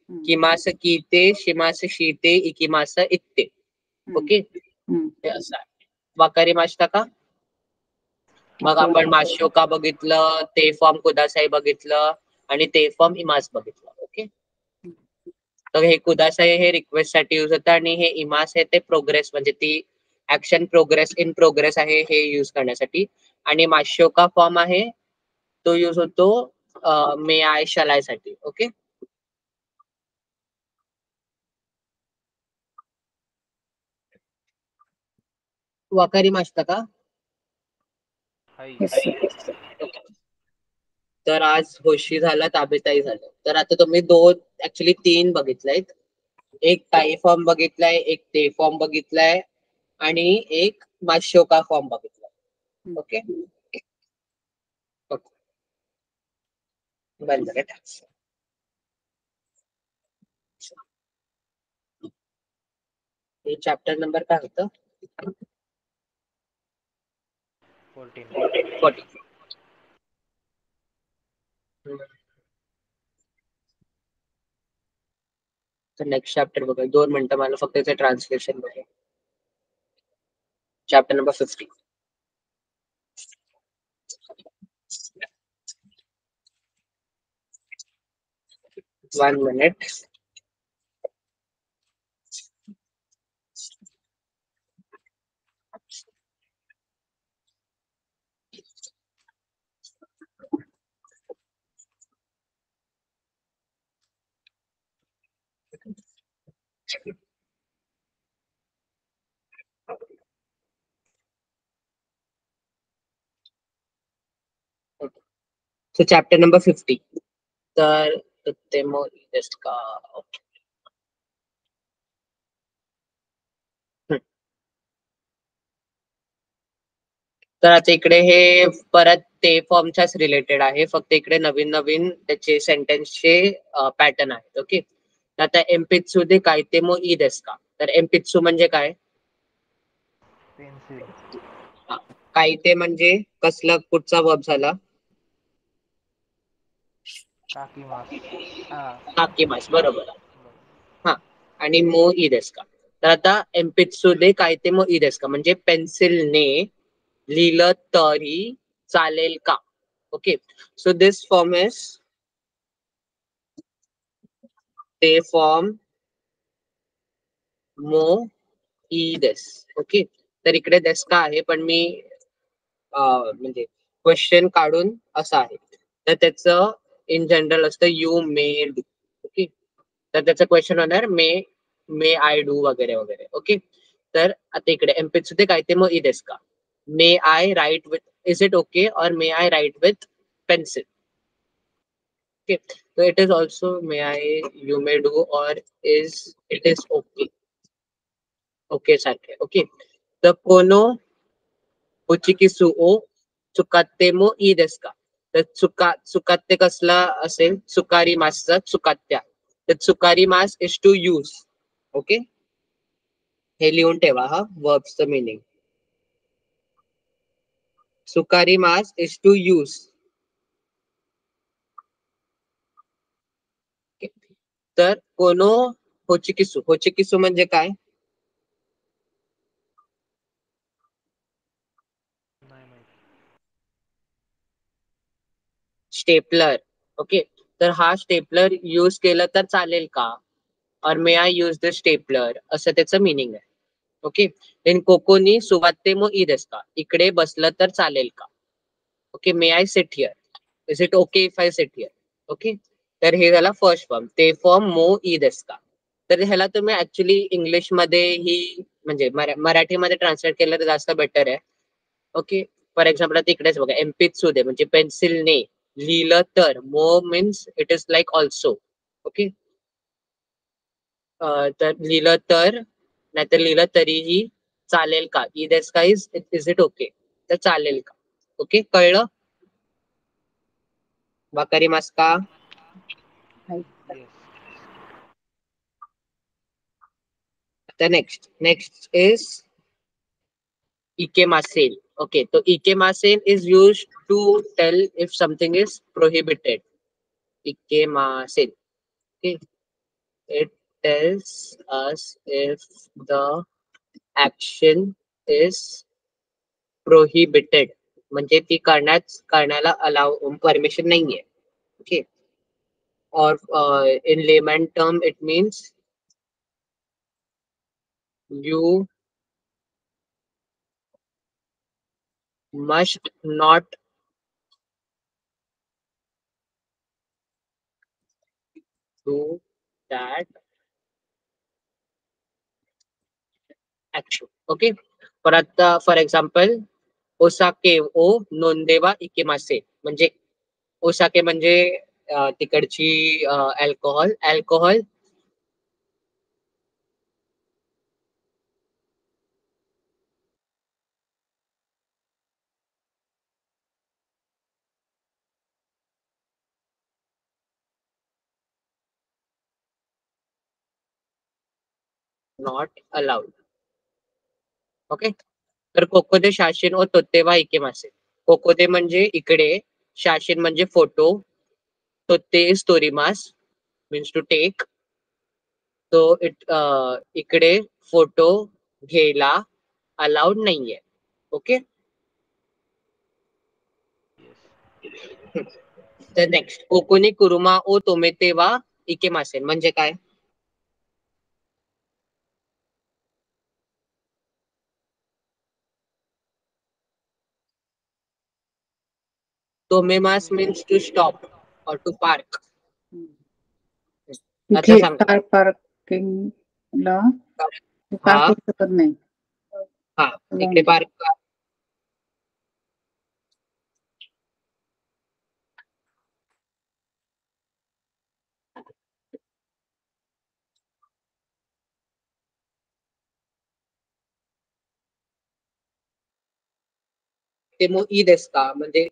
किमास कीते शिमास शीते इकिमास इत्ते. ओके, हे असं आहे. वाकारी माश्ता का. मग आपण माश्योका बघितलं, ते फॉर्म कुदासाई बघितलं आणि ते फॉर्म इमास बघितलं. ओके, तर हे कुदासाई हे रिक्वेस्ट साठी युज होतं आणि हे इमास आहे ते प्रोग्रेस म्हणजे ती ऍक्शन प्रोग्रेस इन प्रोग्रेस आहे हे युज करण्यासाठी. आणि माश्योका फॉर्म आहे तो युज होतो मे आय शलाय साठी. ओके, वाकारी माश्ता का. हाय. तर आज होशी झाला, ताबेताई झालं. तर आता तुम्ही दोन ऍक्च्युली तीन बघितलायत. एक ताई फॉर्म बघितलाय, एक ते फॉर्म बघितलाय आणि एक माश्योका फॉर्म बघितलाय. ओके, बंद करा. हे चॅप्टर नंबर काय होतं. 14. 40. तर नेक्स्ट चॅप्टर बघा. 2 मिनिटं मला फक्त त्याचं ट्रान्सलेशन बघा. Chapter number 50. 1 minute. So chapter number 50. तर ते मग just का. तर आता इकडे हे परत ते फॉर्मच्याच रिलेटेड आहे. फक्त इकडे नवीन नवीन त्याचे सेंटेन्सचे पॅटर्न आहेत. ओके, आता एम्पित्सू दे काय ते मग ई देस का. तर एम्पित्सू म्हणजे काय. पेन्सिल. काय ते म्हणजे कसला कुठचा वर्ब झाला. काकीमास. काकीमास, बरोबर. हा, आणि मो ई देस का. तर आता एम्पित्सू दे काय ते मो ई देस का म्हणजे पेन्सिलने लिहिलं तरी चालेल का. Okay, so this form is ते फॉर्म मो ई देस. ओके, तर इकडे देस का आहे पण मी म्हणजे क्वेश्चन काढून असं आहे. तर त्याचं इन जनरल असतं यू मे डू. ओके, तर त्याचं क्वेश्चन होणार मे आय डू वगैरे वगैरे. ओके, तर आता इकडे एम्पित्सू दे काय ते मग ई देस का. May I write with is it okay और may I write with pencil. Okay, so it is also may I, you may do or is it is okay. Okay सारखे. ओके, तर कोनो उचिकिसु ओ चुकाते मो ई देस का. तर चुकाते कसला असेल. चुकारी मासचा चुकात्या. तर चुकारी मास इज टू यूज. ओके, हे लिहून ठेवा हा वर्ब्सचं मिनिंग. चुकारी मास इज टू यूज. तर कोनो होचिकिसू. होचिकिसू म्हणजे काय. नाही माहिती. स्टेपलर. ओके, तर हा स्टेपलर यूज केलं तर चालेल का. और may I use the stapler असं त्याचं मिनिंग आहे. ओके, देन कोकोनी सुवाते मो ई देस का. इकडे बसलं तर चालेल का. Okay, may I sit here. Is it okay if I sit here. Okay, तर हे झाला फर्स्ट फॉर्म ते फॉर्म मो ई देस का. तर ह्याला तुम्ही ऍक्च्युली इंग्लिश मध्ये ही म्हणजे मराठीमध्ये ट्रान्सलेट केलं तर जास्त बेटर आहे. ओके, फॉर एक्झाम्पल आता इकडेच बघा एम्पित्सू दे म्हणजे पेन्सिलने लिहिलं तर. मो means it is like also. Okay, तर लिहिलं तर नाहीतर लिहिलं तरीही चालेल का. ई देस का इज इट ओके. तर चालेल का. ओके, कळलं. वाकारी मास का. येस. आता नेक्स्ट इज इके मासेल. Okay, so ikemasen is used to tell if something is prohibited. Ikemasen. Okay, it tells us if the action is prohibited. म्हणजे ती करण्याला allow permission नाहीये. Okay, or in layman term it means you must not do that action. Okay, for example, ओसाके ओ नोंदेवा इकेमासे म्हणजे ओसाके म्हणजे तिकडची alcohol alcohol not allowed. Okay, तर कोकोदे शाशीन ओ तोतेवा इकेमासे. कोकोदे म्हणजे इकडे, शाशीन म्हणजे फोटो, तोते स्टोरीमास मीन्स टू टेक. तो इकडे फोटो घ्यायला अलाउड नाहीये. Okay, Yes. तर नेक्स्ट कोकोनी कुरुमा ओ तोमेतेवा इकेमासेन म्हणजे काय? Tomemas means to stop or to park. आता इथे सांग. कार पार्किंगला हा पार्क करू शकत नाही. हा इकडे पार्क ते मग ई देस का म्हणजे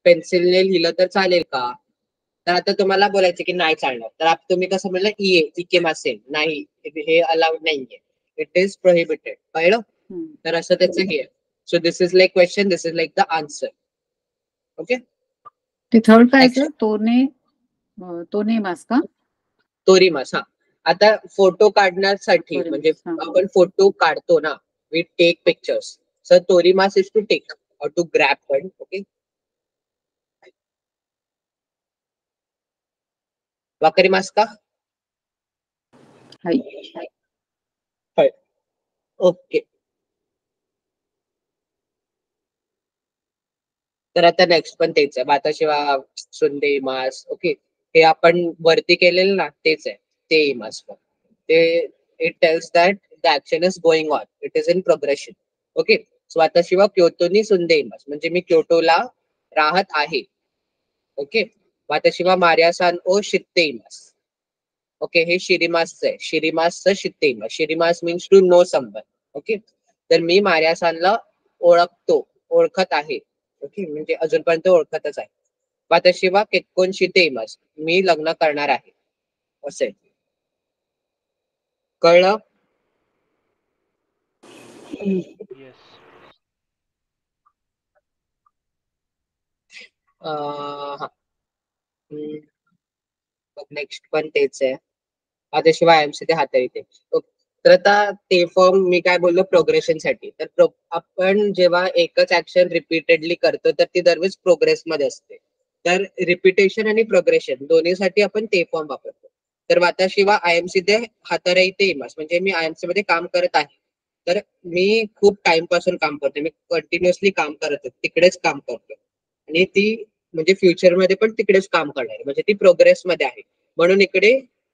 पेन्सिलने लिहिलं तर चालेल का? तर आता तुम्हाला बोलायचं की नाही चालणार, तर तुम्ही कसं म्हणलं ई इके मासेल नाही, हे अलाउड नाहीये, इट इज प्रोहिबिटेड. कळलं? तर असं त्याचं हे आहे. So this is like question, this is like the answer. Okay, ते थर्ड काय सर? तोने मास का? तोरीमास. हा, आता फोटो काढण्यासाठी तोरीमास, म्हणजे हा. आपण फोटो काढतो ना, वी टेक पिक्चर्स. सर तोरीमास is to take or to grab one. Okay, वाकरीमास का? हाय. ओके, तर आता नेक्स्ट पण तेच आहे, भाताशिवा सुंदे मास. ओके, हे आपण वरती केलेलं ना तेच आहे, ते मास पण ते it tells that the action is going on, it is in progression. Okay, so आता शिवा क्योतोनी सुंदे मास म्हणजे मी क्योटोला राहत आहे. ओके, वाताशिवा मार्यासान ओ शित्ते मास. ओके, हे शिरीमासचं आहे, शिरीमासचं शित्ते मास. शिरीमास means to know someone. Okay, तर मी मार्यासानला ओळखतो, ओळखत आहे. ओके, म्हणजे अजूनपर्यंत ओळखतच आहे. वाताशिवा केतकोन शिते मास मी लग्न करणार आहे असे. कळलं? Yes. हा, नेक्स्ट पण तेच आहे. आता शिवाय एमसी ते हाताळते. तर आता ते फॉर्म मी काय बोललो प्रोग्रेशन साठी, तर आपण जेव्हा एकच ऍक्शन रिपीटेडली करतो तर ती दरवेळेस प्रोग्रेस मध्ये असते. तर रिपिटेशन आणि प्रोग्रेशन दोन्हीसाठी आपण ते फॉर्म वापरतो. तर वाताशिवा आयएमसी ते हाताळते म्हणजे मी आयएमसी मध्ये काम करत आहे. तर मी खूप टाइम पासून काम करतो, मी कंटिन्युअसली काम करत आहे, तिकडेच काम करतो आणि ती म्हणजे फ्युचर मध्ये पण तिकडेच काम करणार, म्हणजे ती प्रोग्रेस मध्ये आहे, म्हणून इकडे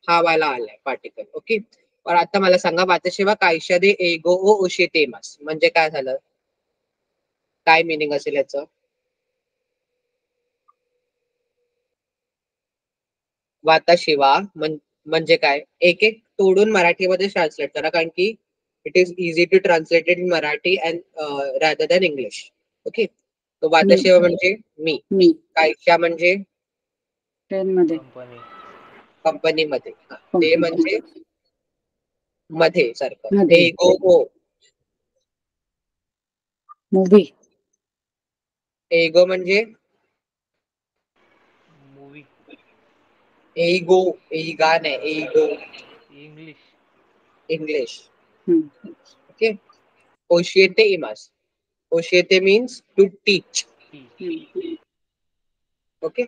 हा वाला आलाय पार्टिकल. ओके, पण आता मला सांगा वाताशिवा कायशा दे एगो ओ उशे मास म्हणजे काय झालं, काय मिनिंग असेल याचं? वाताशिवा म्हणजे काय, एक एक तोडून मराठीमध्ये ट्रान्सलेट करा, कारण की it is easy to translated in Marathi and rather than English. Okay, तो वाताशिवा म्हणजे मी, कायशा म्हणजे ट्रेन मध्ये, Company. कंपनीमध्ये, ते म्हणजे मध्ये सारखं. मध्ये. एगो ओ मूवी, एगो म्हणजे मूवी. एगो, एगा नाही, एगो इंग्लिश. इंग्लिश. हम्म. ओके. ओशिएते इमास. ओशिएते मीन्स टू टीच. टीच. हम्म. ओके.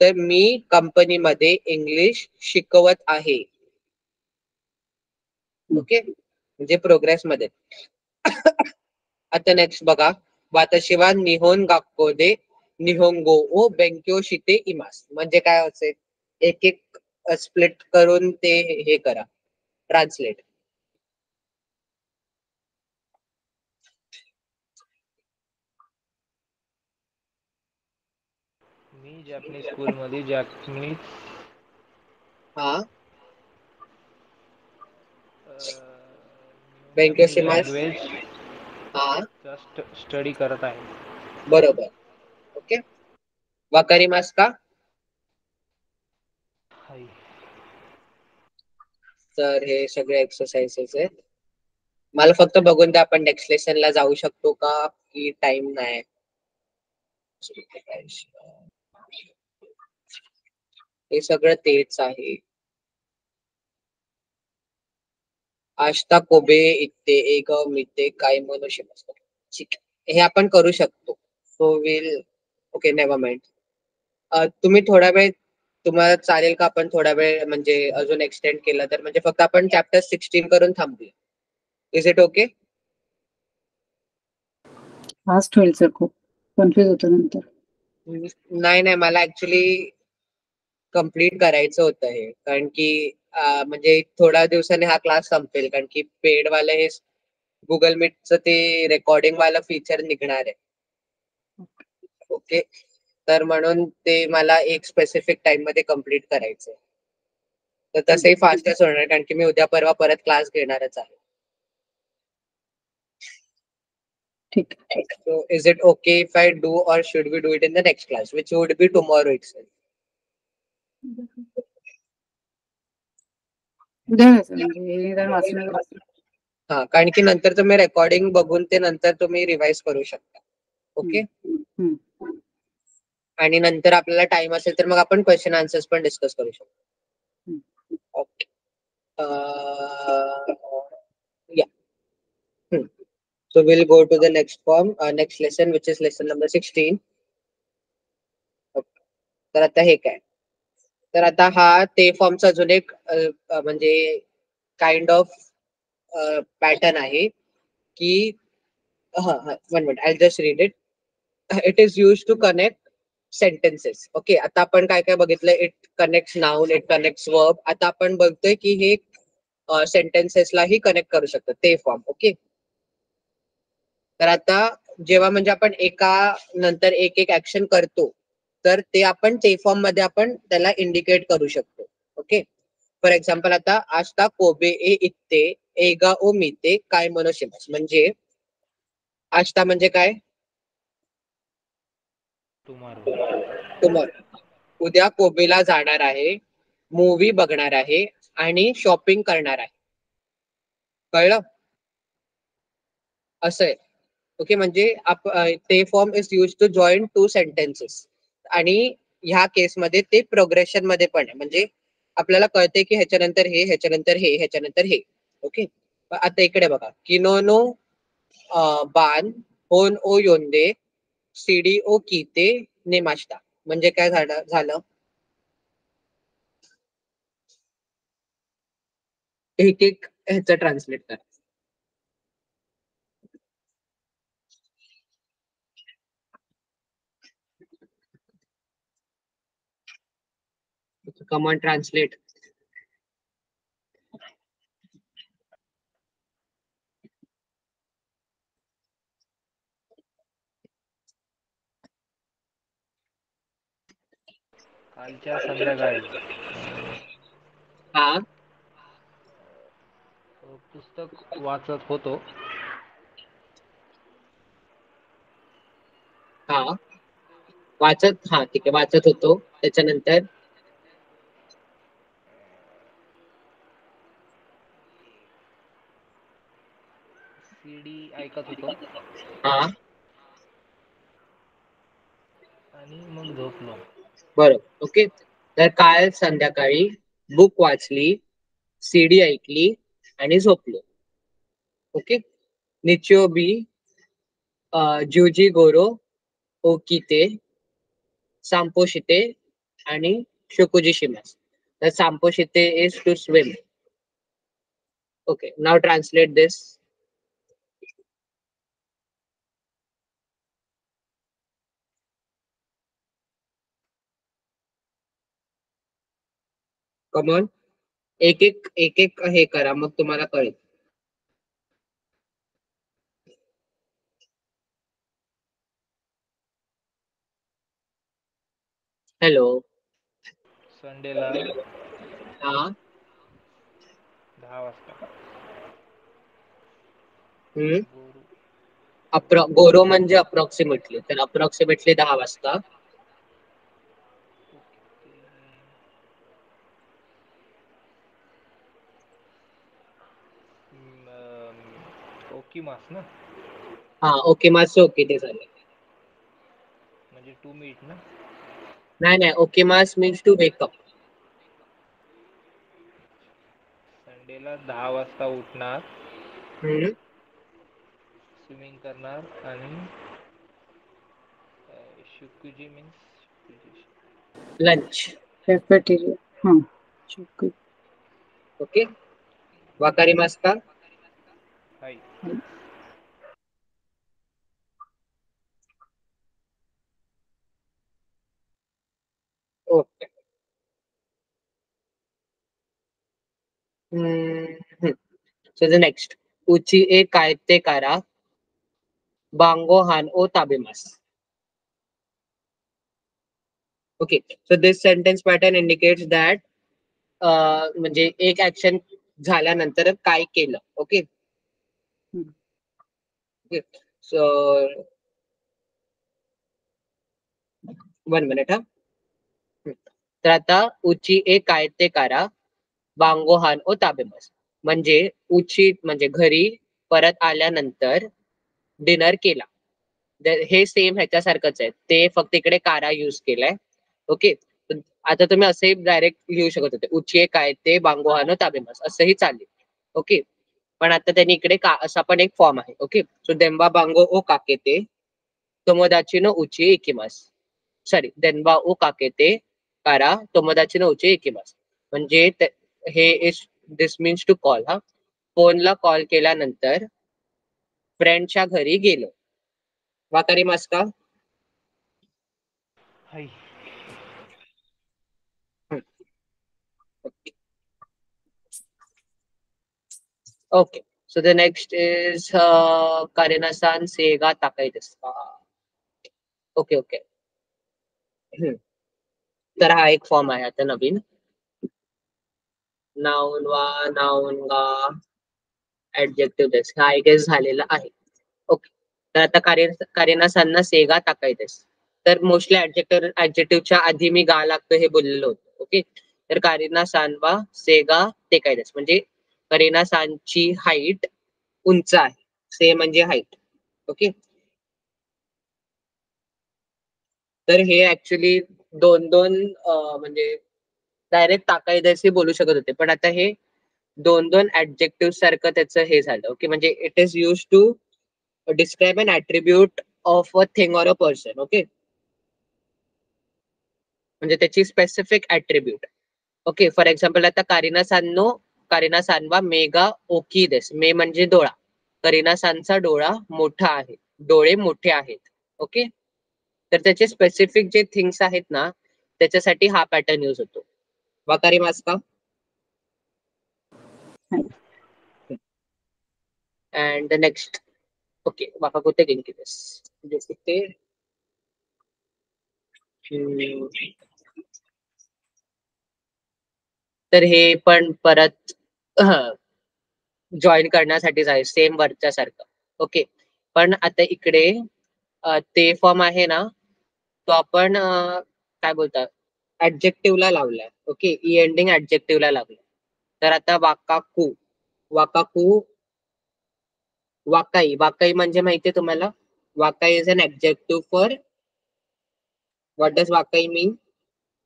तर मी कंपनीमध्ये इंग्लिश शिकवत आहे. ओके, म्हणजे प्रोग्रेस मध्ये. आता नेक्स्ट बघा. वाताशिवा निहोन गाक्को दे निहोंगो ओ बेंक्यो शिते इमास. म्हणजे काय असेल, एक एक स्प्लिट करून ते हे करा, ट्रान्सलेट. मी जॅपनीज स्कूलमध्ये जॅपनीज हा, बेंक्यो जॅपनीज शिमास. लँग्वेज हा, स्टडी करत आहे. बरोबर. ओके. वाकारिमास का? हाय. तर हे सगळे एक्सरसाइजेस आहेत. मला फक्त बघून द्या, आपण नेक्स्ट लेसनला जाऊ शकतो का, की टाइम नाही. हे सगळं तेच आहे. आष्टा कोबे इत्ते एक मिते काय म्हणू शकतो. ठीक आहे, हे आपण करू शकतो. So will, okay, never mind. तुम्ही थोडा वेळ, तुम्हाला चालेल का आपण थोडा वेळ म्हणजे अजून एक्सटेंड केला तर, म्हणजे फक्त आपण चॅप्टर 16 करून थांबूया. Is it okay? फास्ट होईल सर, खूप कन्फ्युज होतं नंतर. नाही नाही, मला ऍक्च्युली कम्प्लीट करायचं होतं हे, कारण की म्हणजे थोड्या दिवसाने हा क्लास संपेल, कारण की पेड वाला हे गुगल मीटचं ते रेकॉर्डिंग वाला फीचर निघणार आहे. ओके, तर म्हणून ते मला एक स्पेसिफिक टाइम मध्ये कम्प्लीट करायचं. तर तसंही फास्टच होणार, कारण की मी उद्या परवा परत क्लास घेणारच आहे. ठीक. So is it okay if I do, or should we do it in the next class, which would be tomorrow itself? उद्या घ्यायचं म्हणजे हे निदान वाचून घ्यायचं. हा, कारण की नंतर तुम्ही रेकॉर्डिंग बघून ते नंतर तुम्ही रिवाइज करू शकता. ओके. हम्म. आणि नंतर आपल्याला टाइम असेल तर मग आपण क्वेश्चन आन्सर्स पण डिस्कस करू शकतो. ओके. या. So we'll go to the next form, next lesson, which is lesson number 16. तर आता हे काय, तर आता हा ते फॉर्मचा अजून एक म्हणजे काइंड ऑफ पॅटर्न आहे की, one minute, I just read it. It is use to connect sentences. Okay, आता आपण काय काय बघितलं, it connects noun, it connects verb. आता आपण बघतोय की हे सेंटेन्सेसलाही कनेक्ट करू शकतो ते फॉर्म. ओके, तर आता जेव्हा म्हणजे आपण एका नंतर एक एक ऍक्शन करतो, तर ते आपण ते फॉर्म मध्ये आपण त्याला इंडिकेट करू शकतो. ओके, फॉर एक्झाम्पल आता आस्ता कोबे ए इत्ते एगा ओ मिते काय मनोशिमस. म्हणजे आस्ता म्हणजे काय, टुमारो. टुमॉरो. उद्या कोबेला जाणार आहे, मूवी बघणार आहे आणि शॉपिंग करणार आहे. कळलं? असं आहे. ओके, म्हणजे ते form is use to join two sentences. आणि ह्या केसमध्ये ते प्रोग्रेशन मध्ये पण आहे, म्हणजे आपल्याला कळते की ह्याच्यानंतर हे, ह्याच्यानंतर हे, ह्याच्यानंतर हे. ओके, आता इकडे बघा. किनोनो बान होन ओ योंदे सीडी ओ कीते नेमाश्ता. म्हणजे काय झालं, एक एक ह्याचं ट्रान्सलेट करा. Command translate. कालच्या संध्याकाळी हा, पुस्तक वाचत होतो. हा, वाचत, हा ठीक आहे, वाचत होतो. त्याच्यानंतर सीडी ऐकत होतो. हा, आणि मग झोपलो. बरोबर. ओके. तर काल संध्याकाळी बुक वाचली, सीडी ऐकली आणि झोपलो. ओके. निचोबी ज्युजी गोरो ओकिते सांपोशिते आणि शोकुजी शिमास. तर सांपोशिते is to swim. Okay, now translate this. Come on. एक एक हे करा मग तुम्हाला कळेल. हॅलो. संडेला हा. 10 वाजता हम्म. गोरू गोरो म्हणजे अप्रॉक्सिमेटली, तर अप्रॉक्सिमेटली 10 वाजता. ओकीमास ना, हा. ओके मास ओके ते झालं. म्हणजे टू मीट ना. नाही नाही, ओके मास मीन्स टू वेकअप. संडेला 10 वाजता उठणार, स्विमिंग करणार आणि शुकुजी मीन्स लंच. कॅफेटेरिया. हा. शुक्र. ओके. वाकारी मास का. हाय. ओके. So the next. उची ए कायते कारा बांगो हान ओ ताबेमास. Okay, so this sentence pattern indicates that म्हणजे एक ऍक्शन झाल्यानंतर काय केलं. ओके. So 1 minute. हा. तर आता उची ए कायते कारा बांगोहान ओ ताबेमास, म्हणजे उची म्हणजे घरी परत आल्यानंतर डिनर केला. हे सेम ह्याच्यासारखंच आहे, ते फक्त इकडे कारा यूज केलाय. ओके. आता तुम्ही असे डायरेक्ट लिहू शकत होते, उची काय ते बांगोहानो ताबेमास असंही चालेल. ओके. पण आता त्यांनी इकडे का असा पण एक फॉर्म आहे. ओके. सो देंबा बांगो ओ काकेते तोमोदाची नो उची इकिमास. सॉरी, देनबा ओ काकेते कारा तोमोदाची नो उची इकिमास, म्हणजे हे is this means to call. हा. फोनला कॉल केल्यानंतर फ्रेंडच्या घरी गेलो. वाकारी मास का. हाय. Okay, so the next is Karina-san Seiga Takai desu ka? Okay, okay. तर हा एक फॉर्म आहे आता नवीन. नाउन वा नाउन गा ऍडजेक्टिव्ह देस हा आय गेस झालेला आहे. ओके. तर आता कारिना-सांना सेगा ताकाय देस. तर मोस्टली ऍडजेक्टिव्हच्या आधी मी गा लागतो हे बोललेलो होतो. ओके. तर कारिना-सान वा सेगा टेकाय देस, म्हणजे करीना-सांची हाईट उंच आहे. से म्हणजे हाईट. ओके. तर हे ऍक्च्युली दोन दोन म्हणजे डायरेक्ट ताकायदेशी बोलू शकत होते, पण आता हे दोन दोन ऍडजेक्टिव्ह सारखं त्याचं हे झालं. ओके. म्हणजे it is use to describe an attribute of a thing or a person. Okay. म्हणजे त्याची specific attribute. Okay. For example आता कारिना सानवा मेगा ओकी देस. मे म्हणजे डोळा. करीना सांचा डोळा मोठा आहे, डोळे मोठे आहेत. ओके. तर त्याचे स्पेसिफिक जे थिंग्स आहेत ना, त्याच्यासाठी हा पॅटर्न यूज होतो. वाकारी मास का. And the next. Okay. Waka कुठे गेली दिस कुठे. तर हे पण परत जॉईन करण्यासाठीच आहे, सेम वरच्या सारखं. ओके. पण आता इकडे ते फॉर्म आहे ना, तो आपण काय बोलतात ऍडजेक्टिव्हला लावलाय. ओके. ई एंडिंग ऍडजेक्टिव्हला लावलाय. तर आता वाकाकू. वाकाकू. वाकाई. वाकाई म्हणजे माहितीये तुम्हाला. वाकाई is an adjective for What does वाकई mean?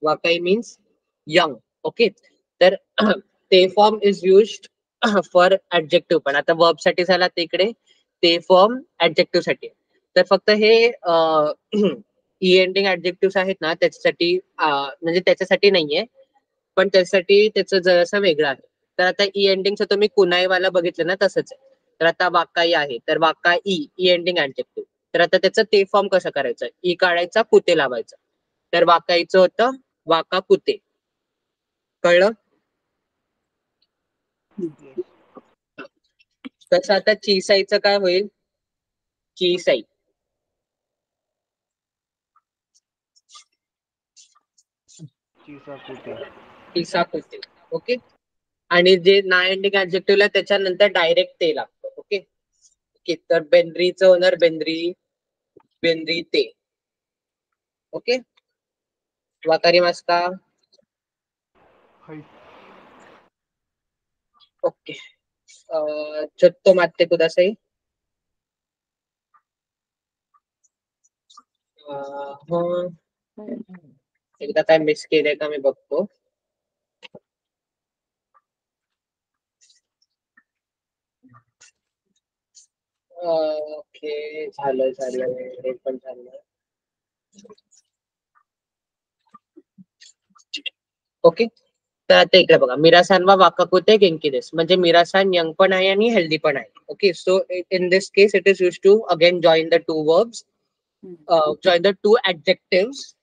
वाकई means young. Okay. तर ते form is used for adjective. पण आता वर्ब साठी झाला तिकडे ते फॉर्म ऍडजेक्टिव्ह साठी. तर फक्त हे ई एंडिंग ऍडजेक्टिव्ह आहेत ना त्याच्यासाठी म्हणजे त्याच्यासाठी नाहीये, पण त्यासाठी त्याचं जरासं वेगळं आहे. तर आता ई एंडिंगचं तुम्ही कुनाईवाला बघितलं ना तसंच आहे. तर आता वाकाई आहे तर वाकाई ई एंडिंग ऍडजेक्टिव्ह. तर आता त्याचं ते फॉर्म कसं करायचं? ई काढायचा कुते लावायचा. तर वाकाईचं होतं वाका कुते. कळलं? Yes. तसं आता चिसाईचं काय होईल? चिसाई. चिसाकुटे. चिसा कुते. ओके. आणि जे ना एंडिंग ऍडजेक्टिव्हला त्याच्यानंतर डायरेक्ट ते लागतं. ओके. ओके. तर बेंद्रीचं होणार बेंद्री, बेंद्री ते. ओके. वाकारी मास्का. हाय. ओके. चोत्तो माते कुदासाई. हो. एकदा काय मिस केलंय का मी बघतो. ओके. झालं हे पण झालं. ओके. तर आता इकडे बघा मिरासान वा वाकाकुते गेंकिदेस म्हणजे मिरासान यंग पण आहे आणि हेल्दी पण आहे. Okay. So in this case it is use to again join the two verbs, join the two adjectives,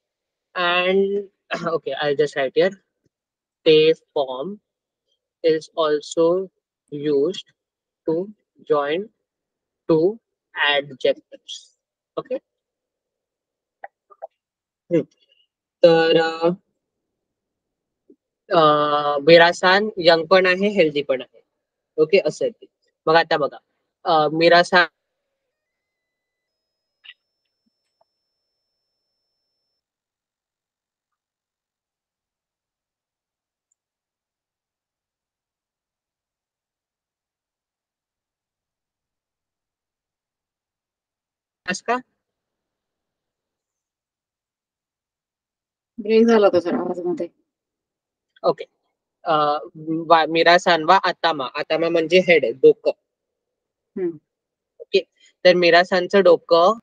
and okay, I'll just write here. They form is also used to join two adjectives. Okay. तर मिरासान young पण आहे healthy पण आहे. Okay असं आहे ते. मग आता बघा मिरासान का ब्रेक झाला होता सर आवाजमध्ये. ओके. मिरासान वा आतामा. आतामा म्हणजे हेड आहे डोकं. हम्म. ओके. तर मिरासानचं डोकं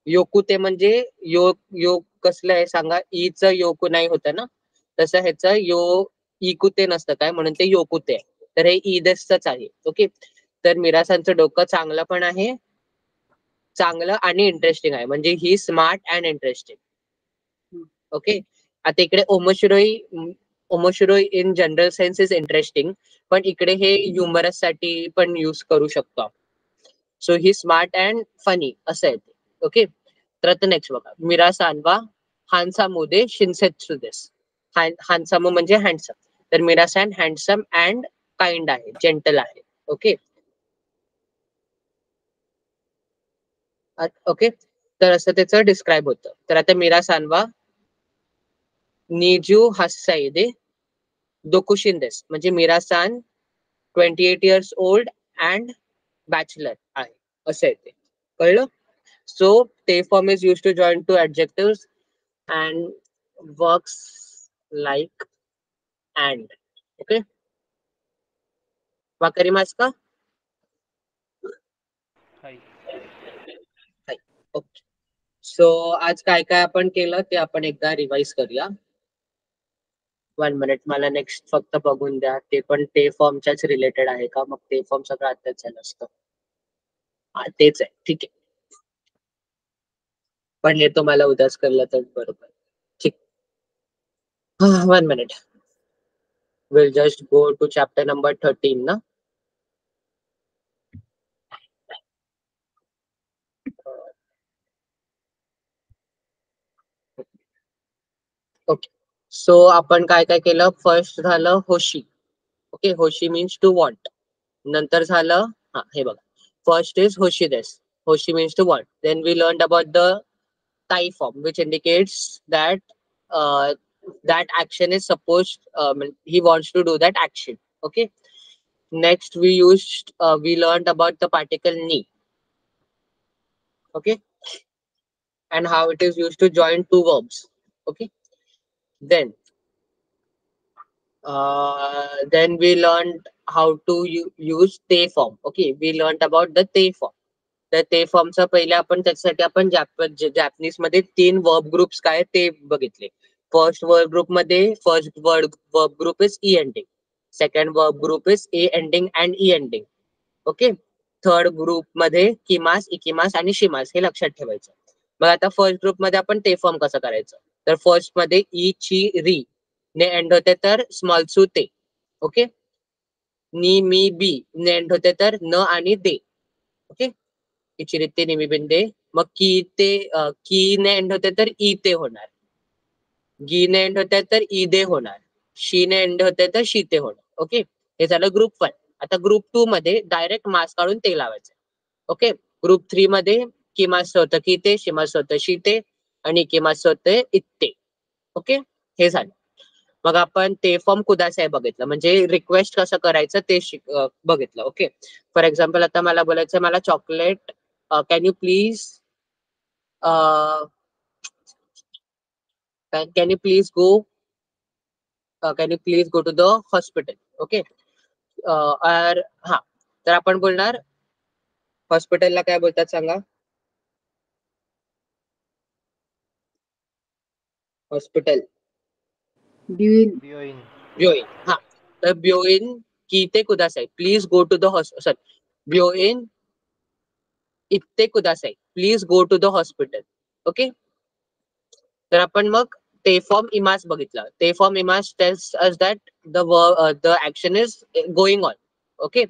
योकुते म्हणजे योग कसलं आहे सांगा. ईच योकु नाही होतं ना तसं ह्याचं इकुते नसतं काय म्हणून ते योकुते आहे. तर हे ईदेसच आहे. ओके. तर मिरासांचं डोकं चांगलं पण आहे, चांगलं आणि इंटरेस्टिंग आहे म्हणजे ही स्मार्ट अँड इंटरेस्टिंग. ओके. आता इकडे ओमोशिरोई in general sense is interesting, पण इकडे हे ह्युमरस साठी पण युज करू शकतो आपण. So he smart and funny असं आहे ते. ओके. तर आता नेक्स्ट बघा मिरासान वा हानसामू दे शिन्सेत्सु देस. हानसामू म्हणजे हँडसम. तर मिरासान हँडसम अँड काइंड आहे, जेंटल आहे. ओके. ओके. तर असं त्याचं डिस्क्राईब होतं. तर आता मिरासान वा निजू हसाई दे दोकुशिंदेस म्हणजे मिरासान 28 years old अँड बॅचलर आहे असं आहे ते. कळलं? सो ते form is use to join two adjective and works like and. Okay. वाकरी मास का? हाय. ओके. सो आज काय काय आपण केलं ते आपण एकदा रिवाइज करूया. 1 मिनिट मला नेक्स्ट फक्त बघून द्या. ते पण ते फॉर्मच्याच रिलेटेड आहे का? मग ते फॉर्म सगळं आताच झालं असतं. हा तेच आहे. ठीक आहे. पण हे तुम्हाला उद्याच कळलं तर बरोबर. ठीक. 1 minute. We'll just go to chapter number 13 ना. ओके. सो आपण काय काय केलं. फर्स्ट झालं होशी. ओके. होशी मीन्स टू वॉन्ट. नंतर झालं हे बघा. फर्स्ट इज होशी देस. होशी means to want. Then we learn about the ताई form which indicates that that action is supposed he wants to do that action. Okay. Next we learned about the particle ni. Okay. And how it is used to join two verbs. Okay. Then we learned how to use they form. Okay, we learned about the they form. तर ते फॉर्मचा पहिले आपण त्याच्यासाठी आपण Japanese मध्ये 3 verb groups काय ते बघितले. फर्स्ट वर्ब ग्रुप मध्ये first verb group is E ending, second verb group is a ending and E ending. Okay. Third group मध्ये किमास, इकिमास आणि शिमास हे लक्षात ठेवायचं. मग आता फर्स्ट ग्रुप मध्ये आपण ते फॉर्म कसं करायचं. तर फर्स्ट मध्ये ई ची री ने एंड होते तर स्मॉल सू ते. ओके. नी मी बी ने एंड होते तर न आणि दे. ओके. इचिरिते निमिबिंदे. मग की ने एंड होते तर ई ते होणार, गी ने एंड होते तर ई दे होणार, शी ने एंड होते तर शी ते होणार. ओके. हे झालं ग्रुप 1. आता ग्रुप 2 मध्ये डायरेक्ट मास काढून ते लावायचं. ओके. ग्रुप 3 मध्ये किमास होतं की ते, शिमास होतं शी ते आणि किमास होतं इत्ते. ओके. हे झालं. मग आपण ते फॉर्म कुदासाय बघितलं, म्हणजे रिक्वेस्ट कसं करायचं ते बघितलं. ओके. फॉर एक्झाम्पल आता मला बोलायचं मला chocolate, can you please can you please go to the hospital. Okay. और हा तर आपण बोलणार हॉस्पिटलला काय बोलतात सांगा. हॉस्पिटल ब्युइन. ब्योइन. हा तर ब्योइन की ते कुदासाई, please go to the hospital. ब्योइन इत्ते कुदासाई, please go to the hospital. Okay. तर आपण मग ते फॉर्म इमास बघितला. ते फॉर्म इमास tells us that the action is going on. Okay.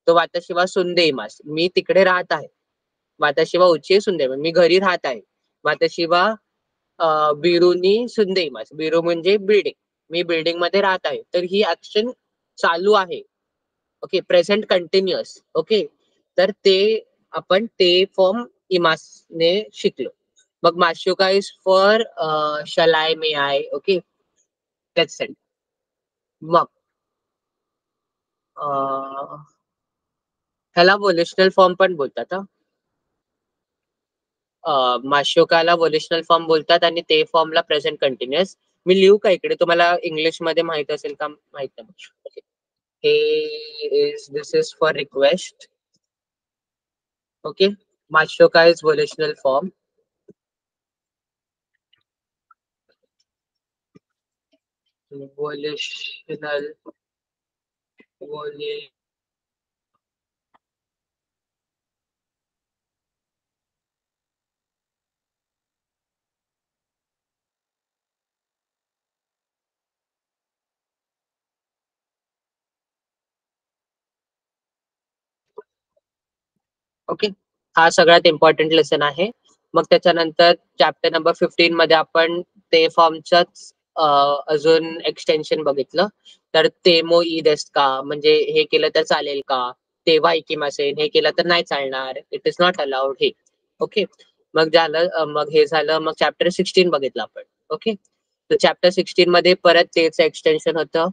तो वाताशिवा सुंदे इमास, मी तिकडे राहत आहे. वाताशिवा उची सुंदे, मी घरी राहत आहे. वाताशिवा बिरुनी सुंदे इमास, बिरू म्हणजे बिल्डिंग, मी बिल्डिंग मध्ये राहत आहे. तर ही ऍक्शन चालू आहे. ओके. Present continuous. ओके. तर ते आपण ते फॉर्म इमासने शिकलो. मग माशुका is for shall I, may I. Okay. त्याच सेट. मग ह्याला वोलेशनल फॉर्म पण बोलतात. माशोकाला वोलेशनल फॉर्म बोलतात आणि ते फॉर्मला प्रेझेंट कंटिन्युअस. मी लिहू का इकडे, तुम्हाला इंग्लिश मध्ये माहित असेल का माहित नाही. This is for request. Okay. माशोका is volitional form. Volitional okay. हा सगळ्यात इम्पॉर्टंट लेसन आहे. मग त्याच्यानंतर चॅप्टर नंबर 15 मध्ये आपण ते फॉर्मच्याच अजून एक्सटेन्शन बघितलं. तर तेमो ई देस का, म्हणजे हे केलं तर चालेल का, तेव्हा इकिमासेन, हे केलं तर नाही चालणार, इट इज नॉट अलाउड हे. ओके. मग झालं, मग हे झालं. मग चॅप्टर 16 बघितलं आपण. ओके. तर चॅप्टर 16 मध्ये परत तेच एक्सटेन्शन होतं.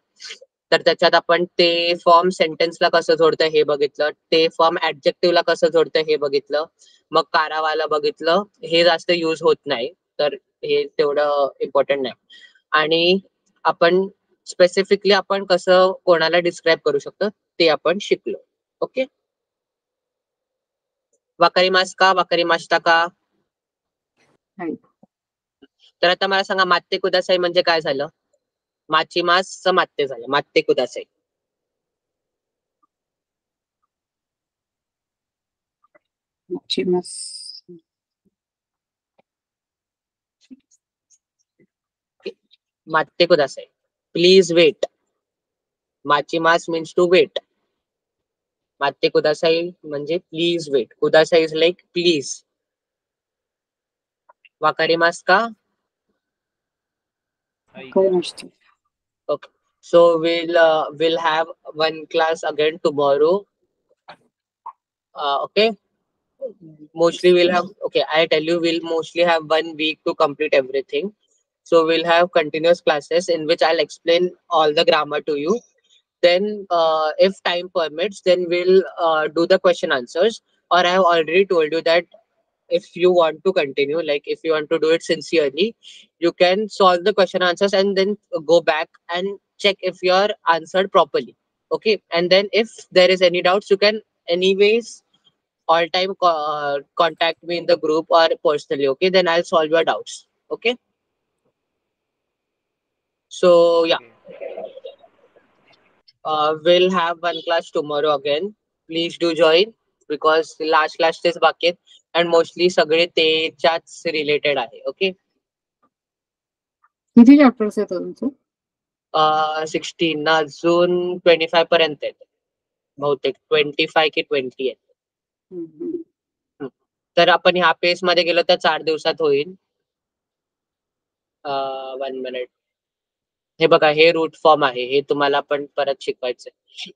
तर त्याच्यात आपण ते फॉर्म सेंटेन्सला कसं जोडतं हे बघितलं, ते फॉर्म ऍडजेक्टिव्हला कसं जोडतं हे बघितलं. मग कारावाला बघितलं, हे जास्त यूज होत नाही तर हे तेवढं इम्पॉर्टंट नाही. आणि आपण स्पेसिफिकली आपण कसं कोणाला डिस्क्राईब करू शकतो ते आपण शिकलो. ओके. वाकारी मास का, वाकारी मास्ता का. तर आता मला सांगा मात्ते कुदासाई म्हणजे काय झालं. माची मास मात्ते झालं, मात्ते कुदासाई. मात्ते कुदासाई, प्लीज वेट. माची मास मीन्स टू वेट. मात्ते कुदासाई म्हणजे प्लीज वेट. कुदासाई इज लाईक प्लीज. वाकारी मास का. Okay. Okay. So we'll have one class again tomorrow. Okay. Mostly we'll have, okay, I tell you, we'll mostly have 1 week to complete everything. So we'll have continuous classes in which I'll explain all the grammar to you. Then if time permits, then we'll do the question answers. Or I have already told you that if you want to continue, like if you want to do it sincerely, you can solve the question answers and then go back and check if you're answered properly. Okay, and then if there is any doubts, you can anyways all time contact me in the group or personally. Okay, then I'll solve your doubts. Okay, so yeah, we'll have one class tomorrow again. Please do join because the last class is बाकी आहेत and mostly सगळे त्याच्याच related आहे. Okay, किती chapters आहेत तुमचे? 16 ना अजून 25 पर्यंत आहेत बहुतेक 25 की 20 आहेत. तर आपण ह्या पेस मध्ये गेलो तर 4 दिवसात होईल. 1 मिनिट. हे बघा, हे रूट फॉर्म आहे, हे तुम्हाला पण परत शिकवायचंय.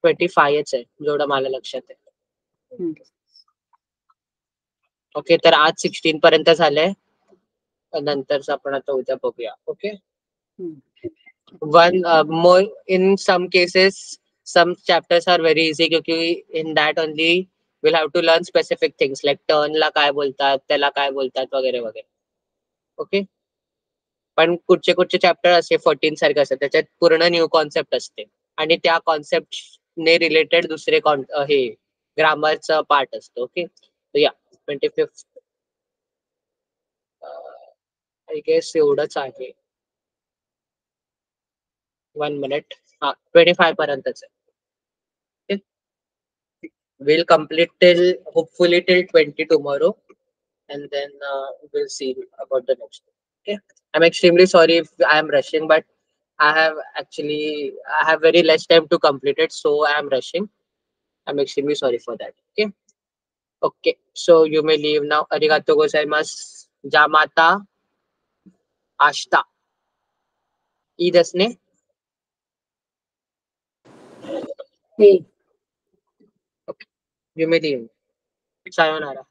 25च आहे जेवढं मला लक्षात आहे. ओके, तर आज 16 पर्यंत झालंय. नंतरच आपण आता उद्या बघूया. Okay, one more in some cases some chapters are very easy क्योंकि in that only we'll have to learn specific things like turn ला काय बोलतात, त्याला काय बोलतात वगैरे वगैरे. ओके, पण कुठचे कुठचे चॅप्टर असे 14 सारखे असतात त्याच्यात पूर्ण न्यू कॉन्सेप्ट असते आणि त्या कॉन्सेप्ट ने रिलेटेड दुसरे हे ग्रामरचा पार्ट असतो. ओके, या 25th आय गेस एवढंच आहे. 1 मिनिट. 25 पर्यंतच आहे. We'll complete till hopefully till 20 tomorrow, and then we'll see about the next one. Okay, I'm extremely sorry if I'm rushing, but I have very less time to complete it, so I'm rushing. I'm extremely sorry for that. Okay. Okay, so you may leave now. Arigato gozaimasu. Jamata ashita. I desu ne. Hey. Okay, you may leave. Sayonara.